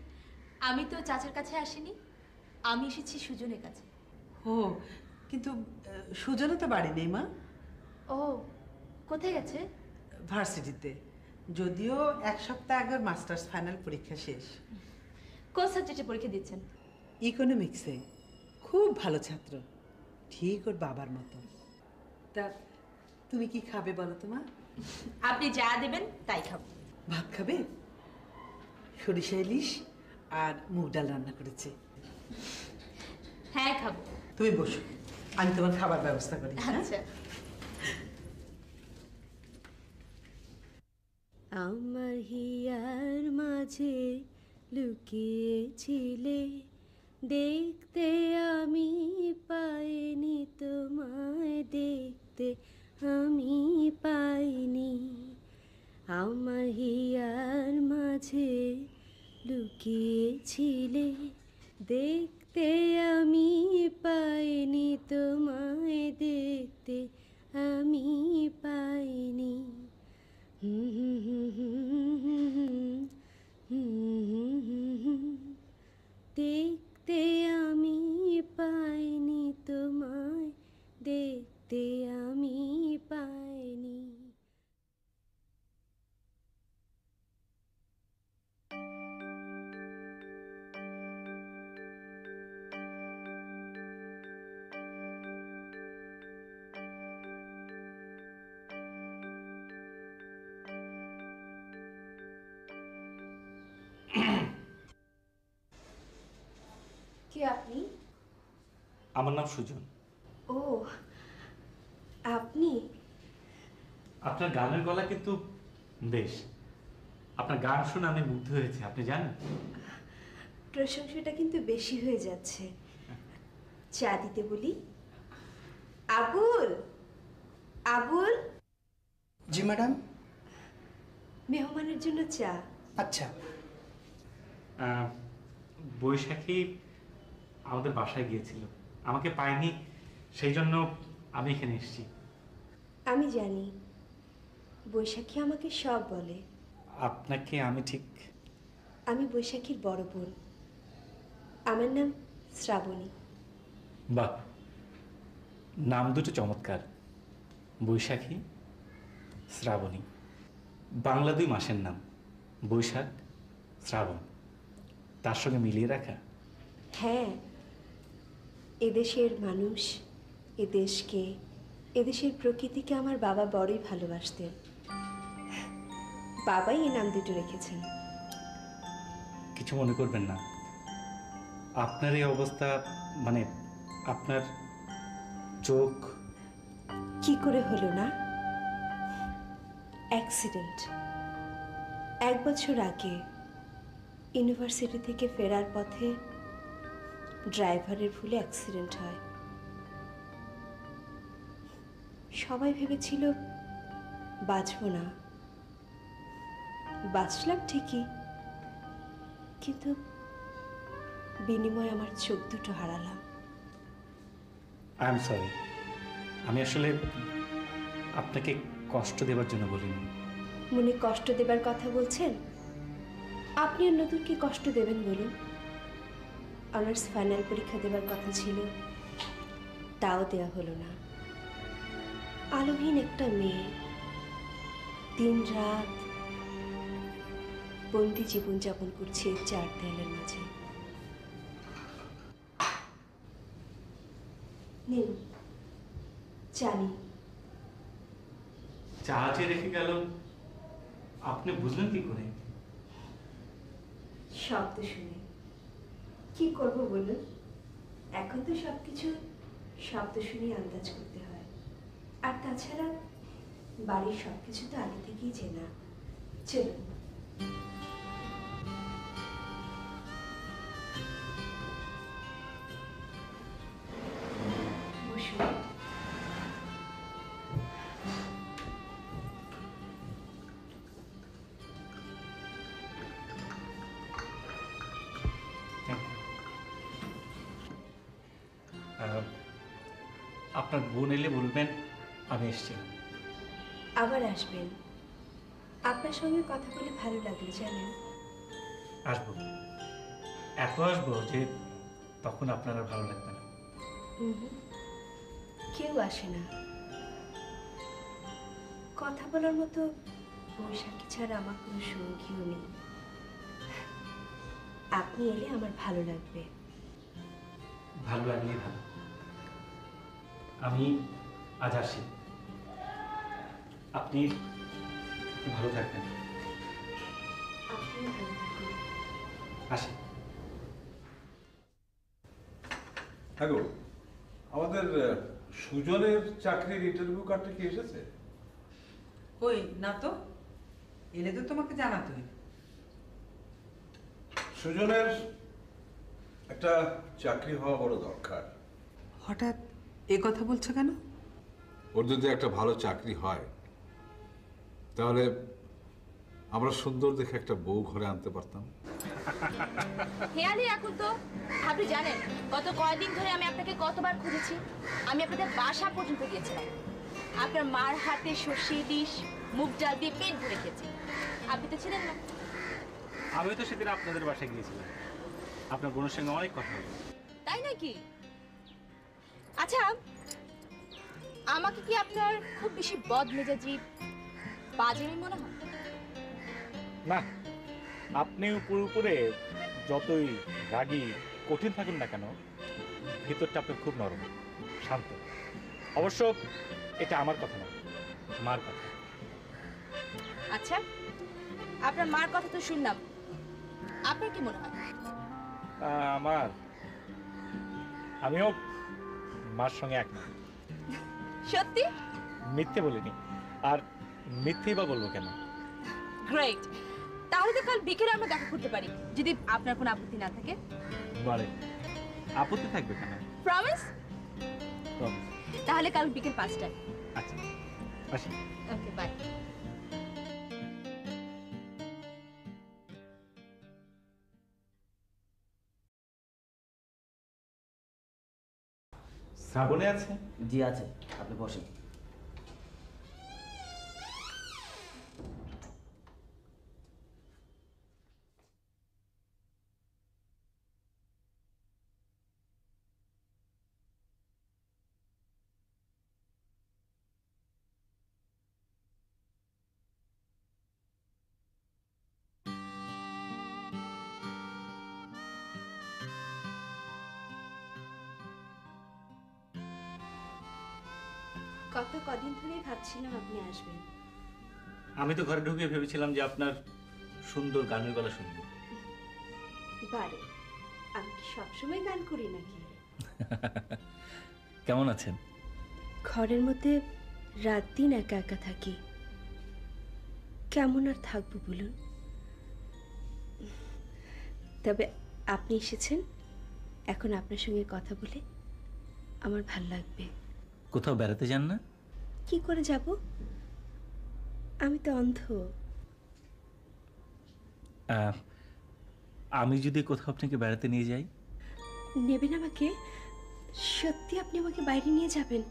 আমি তো চাচার কাছে আসিনি, আমি এসেছি সুজনের কাছে। ও, কিন্তু সুজনও তো বাড়ি নেই মা, ও কোথায় গেছে? ভার্সিটিতে। যদিও 1 সপ্তাহ আগে মাস্টার্স ফাইনাল পরীক্ষা শেষ। কোন সাবজেক্টে পরীক্ষা দিচ্ছেন? ইকোনমিক্সে। খুব ভালো ছাত্র, ঠিক ওর বাবার মতো। তা তুমি কি খাবে বলো তো মা? আপনি যা দেবেন তাই খাবো। ভাত খাবে? সরিষা ইলিশ আর মুগ ডাল রান্না করেছে। হ্যাঁ খাবো। তুমি বসো, আমি তোমার খাবার ব্যবস্থা করি। আচ্ছা। আমার হিয়ার মাঝে লুকিয়েছিলে, দেখতে আমি পাইনি তোমায়, দেখতে আমি পাইনি। আমার হিয়ার মাঝে লুকিয়েছিলে, দেখতে আমি পাইনি তোমায়, দেখতে আমি পাইনি। দেখতে আমি পাইনি তোমায়, দেখতে আমি পাইনি। কে আপনি? আমার নাম সুজন। ও, আপনি? আপনার গানের গলা কিন্তু বেশ, আপনার গান শুনে আমি মুগ্ধ হয়েছি, আপনি জানেন? প্রশংসাটা কিন্তু বেশি হয়ে যাচ্ছে। চা দিতে বলি? আবুল, আবুল, জি ম্যাডাম। মেহমানের জন্য চা। আচ্ছা। বৈশাখী আমাদের বাসায় গিয়েছিল, আমাকে পায়নি, সেই জন্য আমি এখানে এসেছি। আমি জানি, বৈশাখী আমাকে সব বলে। আপনাকে আমি ঠিক... আমি বৈশাখীর বড় বোন, আমার নাম শ্রাবণী। বাহ, নাম দুটো চমৎকার, বৈশাখী, শ্রাবণী। বাংলা 2 মাসের নাম, বৈশাখ, শ্রাবণ, তার সঙ্গে মিলিয়ে রাখা। হ্যাঁ, এদেশের মানুষ, এদেশকে, এদেশের প্রকৃতিকে আমার বাবা বড়ই ভালোবাসতেন। বাবাই এই নাম দুটো রেখেছেন। কিছু মনে করবেন না, আপনার এই অবস্থা, মানে আপনার চোখ... কি করে হলো না? অ্যাক্সিডেন্ট। 1 বছর আগে ইউনিভার্সিটি থেকে ফেরার পথে ড্রাইভারের ভুলে অ্যাক্সিডেন্ট হয়। সবাই ভেবেছিল বাঁচব না, বাঁচলাম ঠিকই, কিন্তু বিনিময়ে আমার চোখ দুটো হারালাম। আই এম সরি, আমি আসলে আপনাকে কষ্ট দেওয়ার জন্য বলিনি। মনে কষ্ট দেবার কথা বলছেন? আপনি আর নতুন কি কষ্ট দেবেন বলুন? অনার্স ফাইনাল পরীক্ষা দেবার কথা ছিল, তাও দেওয়া হলো না। আলোহীন একটা মেয়ে, দিন রাত বন্দি জীবনযাপন করছে 4 দেয়ালের মাঝে। নিন, জানি জাহাজে রেখে গেল, আপনি বুঝলেন কি করে? শব্দ শুনে। কি করব বলুন? এখন তো সবকিছু শব্দ শুনে আন্দাজ করতে হয়। আর তাছাড়া বাড়ির সবকিছু তো আগে থেকেই চেনা। চলুন। বসুন। আপনার বোন এলে বলবেন আমি এসছি। আবার আসবেন। আপনার সঙ্গে কথা বলে ভালো লাগলো জানেন। আসবো, এত আসবো যে তখন আপনার আর ভালো লাগবে না। কেউ আসে না। কথা বলার মতো বৈশাখী ছাড়া আমার কোনো সঙ্গীও নেই। আপনি এলে আমার ভালো লাগবে। ভালো লাগলেই ভালো। আমি আজ আসি, আপনি ভালো থাকবেন। আপনি ভালো থাকুন। আসি। হ্যাঁ গো, আমাদের সুজনের চাকরির ইন্টারভিউ কার্ডটা কি এসেছে? কই না তো, এলে তো তোমাকে জানাতোই। সুজনের একটা চাকরি হওয়া বড় দরকার। হঠাৎ এ কথা বলছো কেন? ওর যদি একটা ভালো চাকরি হয় তাহলে আমরা সুন্দর দেখে একটা বউ ঘরে আনতে পারতাম। হেয়ালি রাখুন তো। আপনি জানেন গত কয়েকদিন ধরে আমি আপনাকে কতবার খুঁজেছি। আমি আপনাদের বাসা পর্যন্ত গিয়েছিলাম। আপনার মার হাতে সর্ষে ইলিশ মুগ ডাল দিয়ে পেট ভরে খেয়েছি। আপনি তো ছিলেন না। আমি তো সেদিন আপনাদের বাসায় গিয়েছিলাম, আপনার বোনের সঙ্গে অনেক কথা হলো। তাই নাকি? আচ্ছা, আমাকে কি আপনার খুব বেশি বদমেজাজি বাজে মনে হয়? না, আপনি উপরে উপরে যতই রাগী কঠিন থাকুন না কেন, ভিতরটা আপনার খুব নরম শান্ত। অবশ্য এটা আমার কথা না, মার কথা। আচ্ছা, আপনার মার কথা তো শুনলাম, আপনার কি মনে হয়? আমিও মার সঙ্গে একমত। সত্যি? মিথ্যে বলিনি, আর মিথ্যেই বা বলবো কেন? গ্রেট, তাহলে তো কাল বিকেলে আমরা দেখা করতে পারি, যদি আপনার কোনো আপত্তি না থাকে। বলে আপত্তি থাকবে কেন? প্রমিস? প্রমিস। তাহলে কাল বিকেল 5টায়। আচ্ছা, আসি। ওকে, বাই। শ্রাবণে আছে? জি আছে, আপনি বসেন। কত কদিন ধরেই ভাবছিলাম আপনি আসবেন। আমি তো ঘরে ঢুকে ভেবেছিলাম যে আপনার সুন্দর গানের গলা শুনবো। বারে, আমি কি সবসময় গান করি নাকি? কেমন আছেন? ঘরের মধ্যে রাত দিন একা একা থাকি, কেমন আর থাকবো বলুন। তবে আপনি এসেছেন, এখন আপনার সঙ্গে কথা বলে আমার ভাল লাগবে। কোথাও বেড়াতে যান না? কি করে যাব? আমি তো অন্ধ। আমি যদি কোথাও আপনাকে বেড়াতে নিয়ে যাই? নেবেন আমাকে? সত্যি আপনি আমাকে বাইরে নিয়ে যাবেন?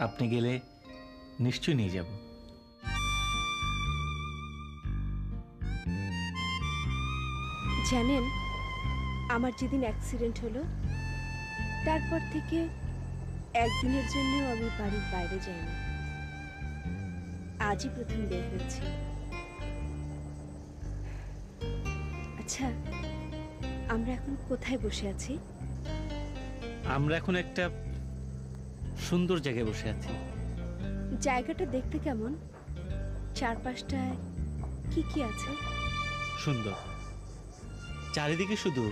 আপনি গেলে নিশ্চয়ই নিয়ে যাব। জানেন, আমার যেদিন অ্যাক্সিডেন্ট হলো তারপর থেকে একদিনের জন্যও আমি বাড়ির বাইরে যাইনি। আজই প্রথম বের হয়েছি। আচ্ছা, আমরা এখন কোথায় বসে আছি? আমরা এখন একটা সুন্দর জায়গায় বসে আছি। জায়গাটা দেখতে কেমন? চারপাশটায় কি কি আছে? সুন্দর, চারিদিকে শুধু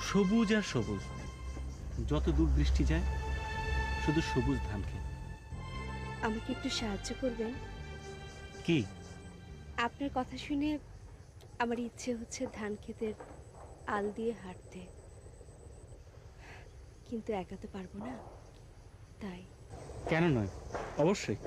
সবুজ আর সবুজ। যত দূর দৃষ্টি যায় শুধু সবুজ ধান ক্ষেত। আমাকে একটু সাহায্য করবেন? কি? আপনার কথা শুনে আমার ইচ্ছে হচ্ছে ধান ক্ষেতের আল দিয়ে হাঁটতে, কিন্তু একা তো পারবো না, তাই। কেন নয়, অবশ্যই।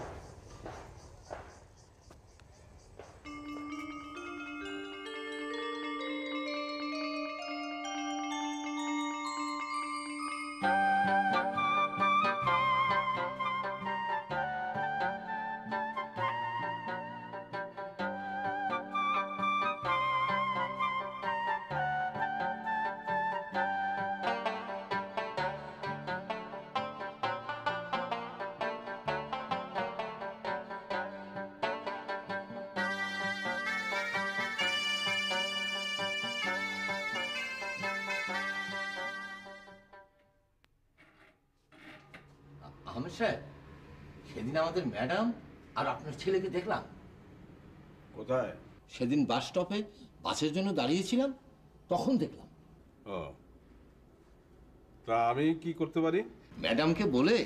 আহমেদ সাহেব, সেদিন আমাদের ম্যাডাম আর আপনার ছেলেকে দেখলাম। কোথায়? সেদিন বাস স্টপে বাসের জন্য দাঁড়িয়েছিলাম, তখন দেখলাম। ও, তা আমি কি করতে পারি? ম্যাডামকে বলে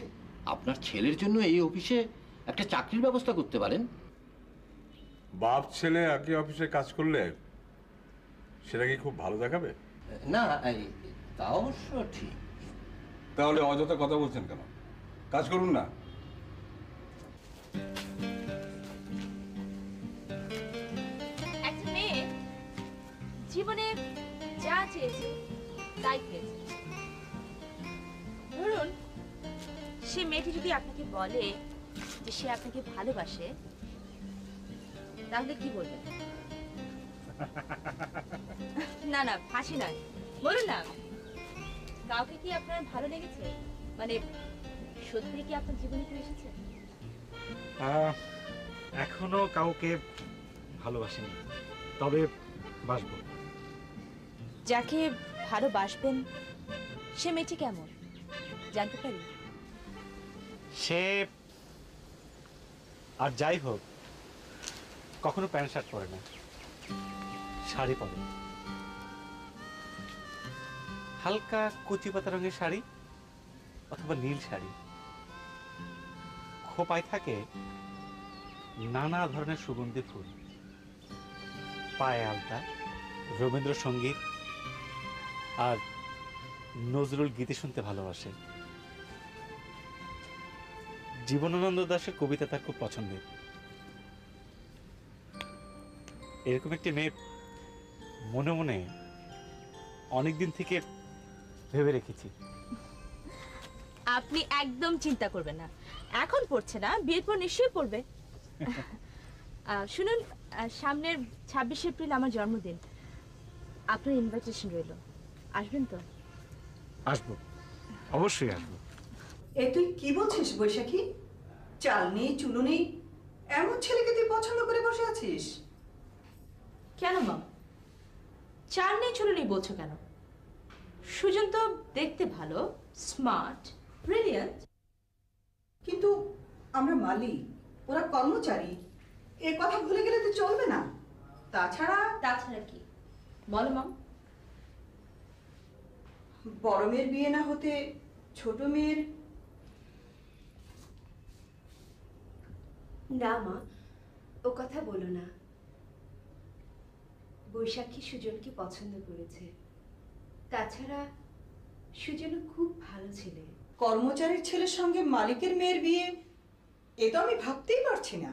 আপনার ছেলের জন্য এই অফিসে একটা চাকরির ব্যবস্থা করতে পারেন। বাপ ছেলে একই অফিসে কাজ করলে সেটা কি খুব ভালো দেখাবে? না, তা অবশ্য ঠিক। তাহলে অযথা কথা বলছেন কেন? কাজ করুন না। একটা মেয়ে জীবনে যা চেয়েছে তাই পেয়েছে। ধরুন সে মেয়েটি যদি আপনাকে বলে যে সে আপনাকে ভালোবাসে, তাহলে কি বলবেন? না না, হাসি নয়, বলুন না। কাউকে কি আপনার ভালো লেগেছে? মানে সত্যি কি আপনার জীবনে কেউ এসেছে? এখনো কাউকে ভালোবাসিনি, তবে বাসবো। যাকে ভালোবাসবেন সে মেয়েটি কেমন জানতে পারি? সে আর যাই হোক, কখনো প্যান্ট শার্ট পরে না, শাড়ি পরে। হালকা কচি পাতা রঙের শাড়ি অথবা নীল শাড়ি। খোপায় থাকে নানা ধরনের সুগন্ধি ফুল। পায়ে আলতা, রবীন্দ্রসঙ্গীত আর নজরুল গীতি শুনতে ভালোবাসে। জীবনানন্দ দাশের কবিতা তার খুব পছন্দের। এরকম একটি মেয়ে মনে মনে অনেকদিন থেকে ভেবে রেখেছি। আপনি একদম চিন্তা করবেন না, এখন পড়ছে না, বিয়ের পর নিশ্চয়ই পড়বে। শুনুন, সামনের 26 এপ্রিল আমার জন্মদিন, আপনার ইনভাইটেশন রইল, আসবেন তো? আসবো, অবশ্যই আসবো। এ তুই কি বলছিস বৈশাখী? চাল নেই চুলো নেই, এমন ছেলেকে তুই পছন্দ করে বসে আছিস? কেন মা, চাল নেই চুলো নেই বলছো কেন? সুজন তো দেখতে ভালো, স্মার্ট, ব্রিলিয়ান্ট। কিন্তু আমরা মালিক, ওরা কর্মচারী, এ কথা ভুলে গেলে তো চলবে না। তাছাড়া কি বলো মা? বড় মেয়ের বিয়ে না হতে ছোট মেয়ের? না মা, ও কথা বলো না। বৈশাখী সুজনকে পছন্দ করেছে, তাছাড়া সুজন খুব ভালো ছেলে। কর্মচারীর ছেলের সঙ্গে মালিকের মেয়ের বিয়ে, এ তো আমি ভাবতেই পারছি না।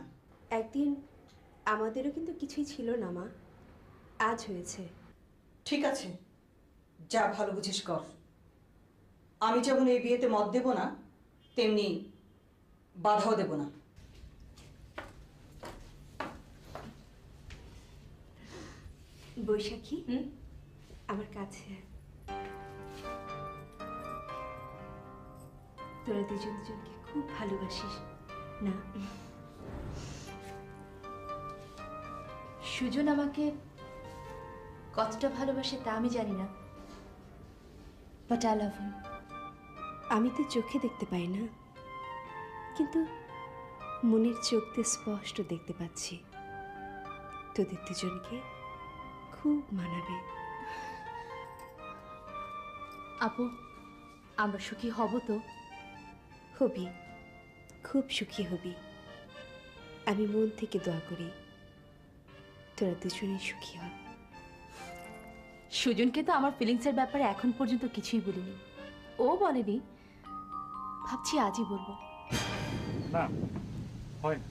একদিন আমাদেরও কিন্তু কিছুই ছিল না মা, আজ হয়েছে। ঠিক আছে, যা ভালো বুঝিস কর। আমি যেমন এই বিয়েতে মত দেব না, তেমনি বাধাও দেব না। বৈশাখী, আমার কাছে আয়। তোরা দুজন দুজনকে খুব ভালোবাসিস না? সুজন আমাকে কতটা ভালোবাসে তা আমি জানি না, বাট আই লাভ হিম। আমি তো চোখে দেখতে পাই না, কিন্তু মনের চোখ দিয়ে স্পষ্ট দেখতে পাচ্ছি তোদের দুজনকে খুব মানাবে। আপু, আমরা সুখী হব তো? হবি, খুব সুখী হবি। আমি মন থেকে দোয়া করি তোরা দুজনেই সুখী হ। সুজনকে তো আমার ফিলিংসের ব্যাপারে এখন পর্যন্ত কিছুই বলিনি, ও বলেনি। ভাবছি আজই বলবো। না, হয় না।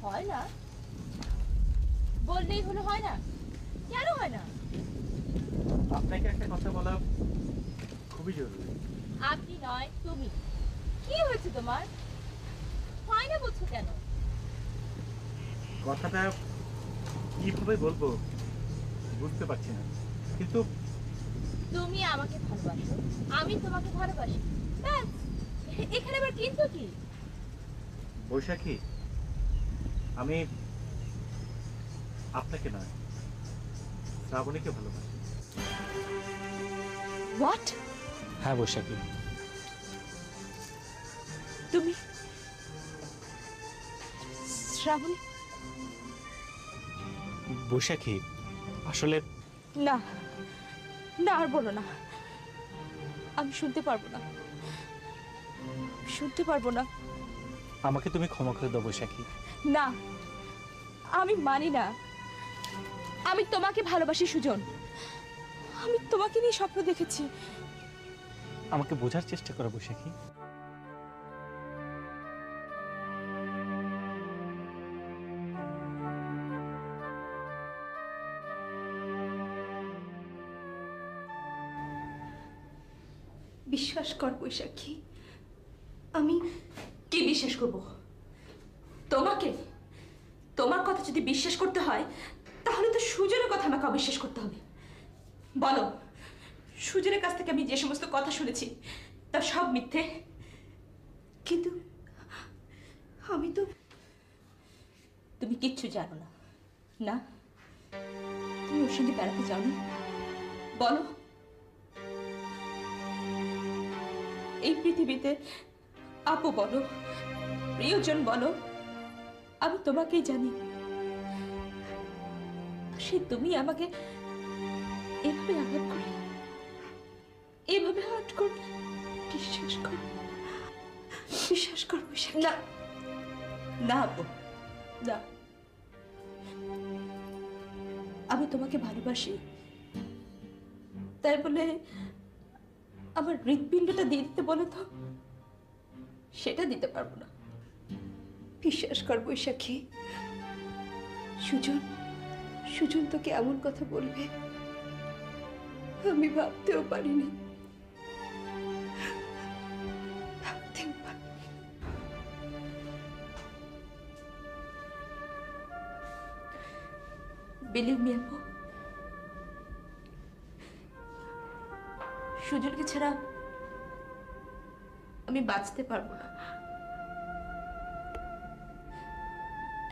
হয় না? বললেই হলো হয় না? কেন হয় না? আপনাকে একটা কথা বলা খুবই জরুরি। আপনি নয়, তুমি। কি হয়েছে তোমার? হয় না বলছো কেন? কথাটা কিভাবে বলবো বুঝতে পারছি না, কিন্তু তুমি আমাকে ভালোবাসো, আমি তোমাকে ভালোবাসি, ব্যাস। এখানে আবার কিন্তু কি? বৈশাখী, আমি আপনাকে নয়, শ্রাবণীকে ভালোবাসি। হোয়াট? হ্যাঁ বৈশাখী, তুমি শ্রাবণী? বৈশাখী আসলে না না, আর বলো না, আমি শুনতে পারবো না, শুনতে পারবো না। আমাকে তুমি ক্ষমা করে দাও বৈশাখী। না, আমি মানি না। আমি তোমাকে ভালোবাসি সুজন, আমি তোমাকে নিয়ে স্বপ্ন দেখেছি। আমাকে বোঝার চেষ্টা করো বৈশাখী। বিশ্বাস কর বৈশাখী, আমি কি বিশ্বাস করব? তোমাকে? তোমার কথা যদি বিশ্বাস করতে হয় তাহলে তো সুজনের কথা আমাকে অবিশ্বাস করতে হবে। বলো, সুজনের কাছ থেকে আমি যে সমস্ত কথা শুনেছি তা সব মিথ্যে? কিন্তু আমি তো। তুমি কিচ্ছু জানো না, না? তুমি ওর সঙ্গে বেড়াতে যাওনি? বলো। এই পৃথিবীতে আপু বলো, প্রিয়জন বলো, আমি তোমাকেই জানি। সে তুমি আমাকে এভাবে আঘাত করলে, এভাবে হার্ট করলে? বিশ্বাস কর, বিশ্বাস কর বৈশাখী। না না আপু, না। আমি তোমাকে ভালোবাসি, তাই বলে আমার হৃৎপিণ্ডটা দিয়ে দিতে বলে তো সেটা দিতে পারবো না। বিশ্বাস কর বৈশাখী, সুজন, সুজন তোকে এমন কথা বলবে আমি ভাবতেও পারিনি, ভাবতেও পারিনি। বিলিভ মি আপু, সুজনকে ছাড়া আমি বাঁচতে পারবো না।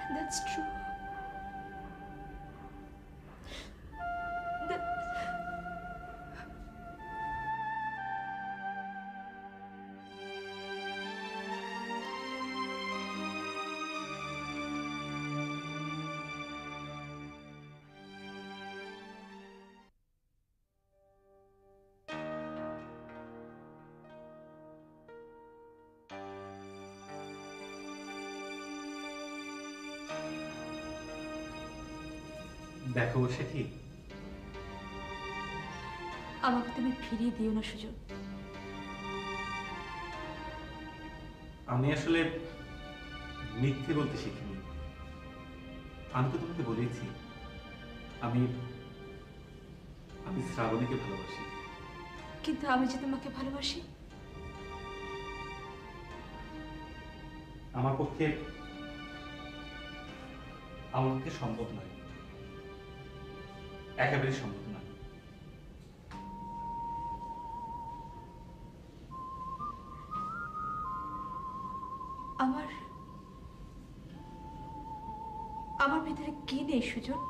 And that's true. দেখো বৈশাখী, আমাকে তুমি ফিরিয়ে দিও না সুজন। আমি আসলে মিথ্যে বলতে শিখিনি। আমি তো তোমাকে বলেছি আমি আমি শ্রাবণীকে ভালোবাসি। কিন্তু আমি যে তোমাকে ভালোবাসি। আমার পক্ষে সম্ভব নয়, একেবারে সম্ভব নয়। আমার আমার ভিতরে কি নেই সুজন?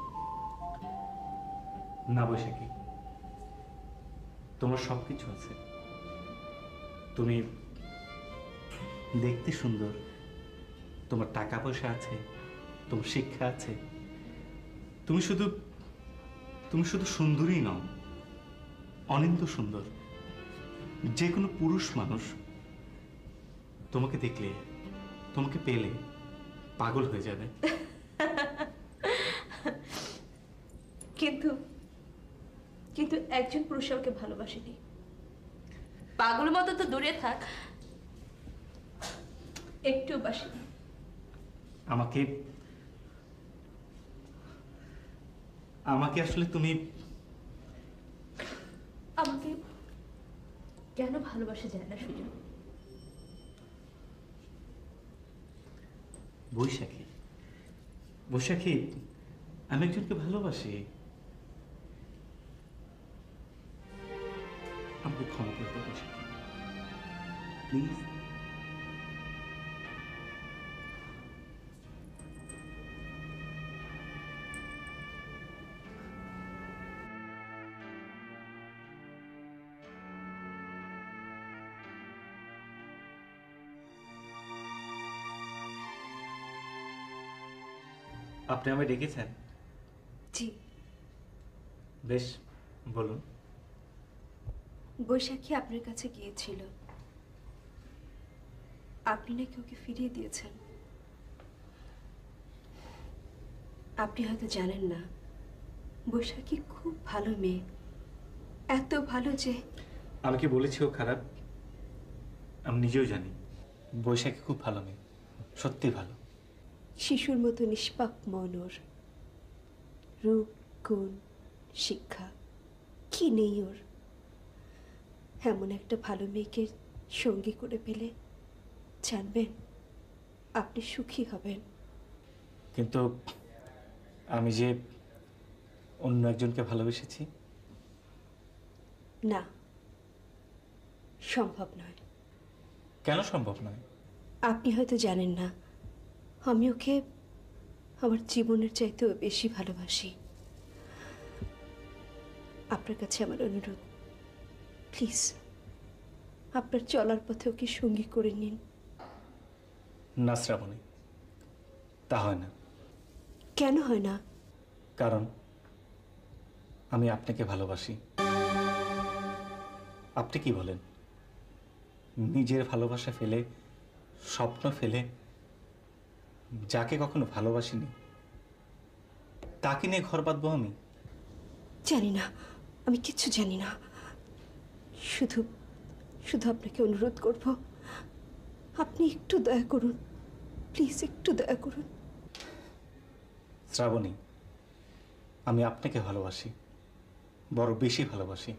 না বৈশাখী, তোমার সবকিছু আছে। তুমি দেখতে সুন্দর, তোমার টাকা পয়সা আছে, তোমার শিক্ষা আছে। তুমি শুধু সুন্দরী নও, অনিন্দ সুন্দর। যে কোনো পুরুষ মানুষ তোমাকে দেখলে, তোমাকে পেলে পাগল হয়ে যাবে। কিন্তু কিন্তু একজন পুরুষ আমাকে ভালোবাসেনি। পাগল মতো তো দূরে থাক, একটু বাসেনি। আমাকে আমাকে আসলে তুমি আমাকে কেন ভালোবাসা যায় না সুজন? বৈশাখী, বৈশাখী, আমি একজনকে ভালোবাসি। আমাকে ক্ষমা করে দাও বৈশাখী, প্লিজ। আপনি আমায় ডেকেছেন? জি। বেশ, বলুন। বৈশাখী আপনার কাছে গিয়েছিল, আপনি নাকি ওকে ফিরিয়ে দিয়েছেন। আপনি হয়তো জানেন না, বৈশাখী খুব ভালো মেয়ে, এত ভালো যে। আমি কি বলেছি ও খারাপ? আমি নিজেও জানি বৈশাখী খুব ভালো মেয়ে, সত্যি ভালো। শিশুর মতো নিষ্পাপ মন ওর, রূপ, গুণ, শিক্ষা কি নেই ওর। এমন একটা ভালো মেয়েকে সঙ্গী করে পেলে জানবেন আপনি সুখী হবেন। কিন্তু আমি যে অন্য একজনকে ভালোবেসেছি। না, সম্ভব নয়। কেন সম্ভব নয়? আপনি হয়তো জানেন না, আমি ওকে আমার জীবনের চাইতেও বেশি ভালোবাসি। আপনার কাছে আমার অনুরোধ, প্লিজ আপনার চলার পথে ওকে সঙ্গী করে নিন। না শ্রাবণী, তা হয় না। কেন হয় না? কারণ আমি আপনাকে ভালোবাসি। আপনি কি বলেন? নিজের ভালোবাসা ফেলে, স্বপ্ন ফেলে, যাকে কখনো ভালোবাসিনি তাকে নিয়ে ঘর বাঁধবো আমি? জানি না, আমি কিচ্ছু জানি না। শুধু শুধু আপনাকে অনুরোধ করব, আপনি একটু দয়া করুন, প্লিজ একটু দয়া করুন। শ্রাবণী, আমি আপনাকে ভালোবাসি, বড় বেশি ভালোবাসি।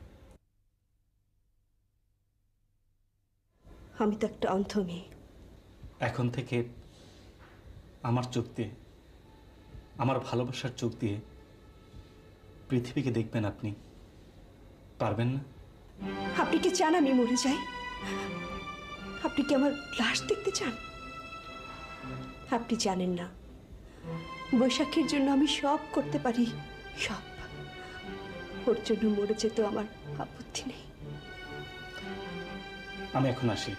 আমি তো একটা অন্ধ মেয়ে। এখন থেকে আমার চোখ দিয়ে, আমার ভালোবাসার চোখ দিয়ে পৃথিবীকে দেখবেন আপনি, পারবেন না? আপনি কি চান আমি মরে যাই? আপনি কি আমার লাশ দেখতে চান? আপনি জানেন না, বৈশাখীর জন্য আমি সব করতে পারি, সব। ওর জন্য মরে যেতে আমার আপত্তি নেই। আমি এখন আসি।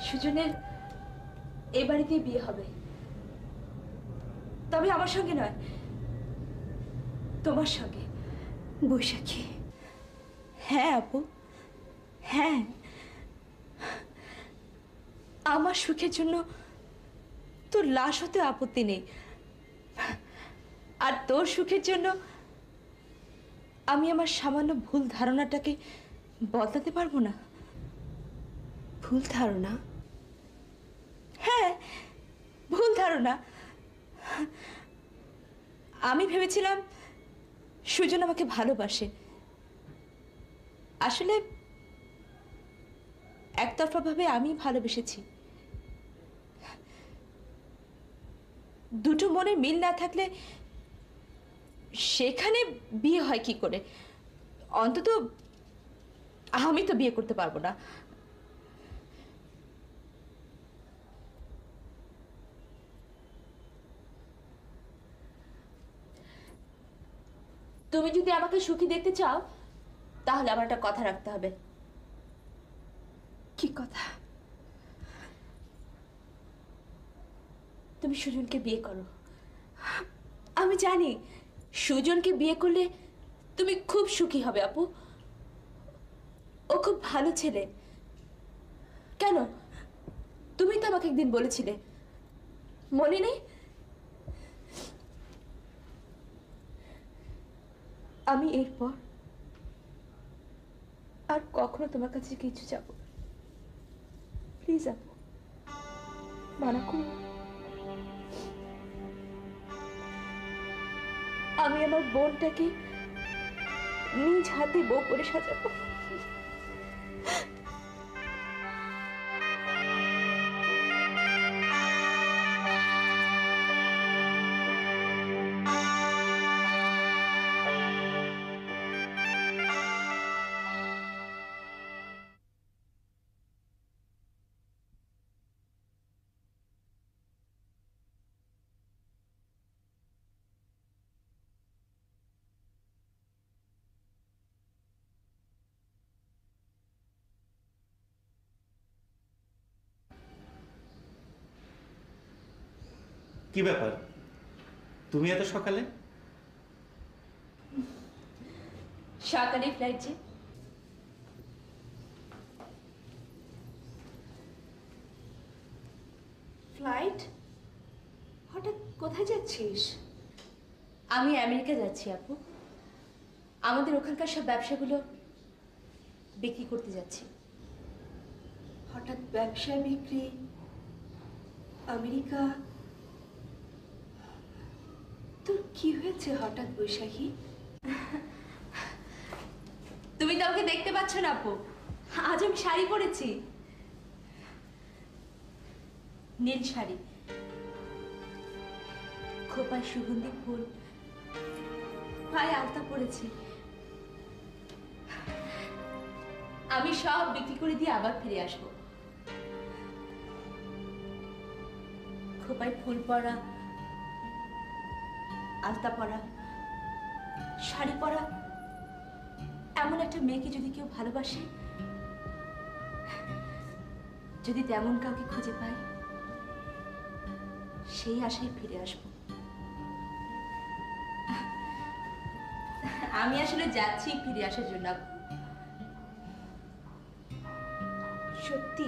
সুজনের এই বাড়িতেই বিয়ে হবে, তবে আমার সঙ্গে নয়, তোমার সঙ্গে। বৈশাখী? হ্যাঁ আপু, হ্যাঁ। আমার সুখের জন্য তোর লাশ হতে আপত্তি নেই, আর তোর সুখের জন্য আমি আমার সামান্য ভুল ধারণাটাকে বদলাতে পারবো না। ভুল ধারণা? হ্যাঁ, ভুল ধারণা। আমি ভেবেছিলাম সুজন আমাকে ভালোবাসে, আসলে একতরফা ভাবে আমি ভালোবেসেছি। দুটো মনের মিল না থাকলে সেখানে বিয়ে হয় কি করে? অন্তত আমি তো বিয়ে করতে পারবো না। তুমি যদি আমাকে সুখী দেখতে চাও তাহলে আমার একটা কথা রাখতে হবে। কি কথা? তুমি সুজনকে বিয়ে করো। আমি জানি সুজনকে বিয়ে করলে তুমি খুব সুখী হবে আপু। ও খুব ভালো ছেলে। কেন, তুমি তো আমাকে একদিন বলেছিলে, মনে নেই? আমি এরপর আর কখনো তোমার কাছে কিছু যাব না। প্লিজ আপু, মানা করো। আমি আমার বোনটাকে নিজ হাতে বউ করে সাজাবো। কি ব্যাপার, তুমি এত সকালে? সকালে ফ্লাইট যে। ফ্লাইট? হঠাৎ কোথায় যাচ্ছিস? আমি আমেরিকা যাচ্ছি আপু। আমাদের ওখানকার সব ব্যবসাগুলো বিক্রি করতে যাচ্ছি। হঠাৎ ব্যবসা বিক্রি, আমেরিকা? তোর কি হয়েছে হঠাৎ বৈশাখী? তুমি তো আমাকে দেখতে পাচ্ছ না আপু, আজ আমি শাড়ি পরেছি, নীল শাড়ি, খোপায় সুগন্ধি ফুল, পায়ে আলতা পরেছি। আমি সব বিক্রি করে দিয়ে আবার ফিরে আসবো। খোপায় ফুল পরা, আলতা পরা, শাড়ি পরা এমন একটা মেয়েকে যদি কেউ ভালোবাসে, যদি তেমন কাউকে খুঁজে পাই, সেই আশায় ফিরে আসবো। আমি আসলে যাচ্ছি ফিরে আসার জন্য। সত্যি?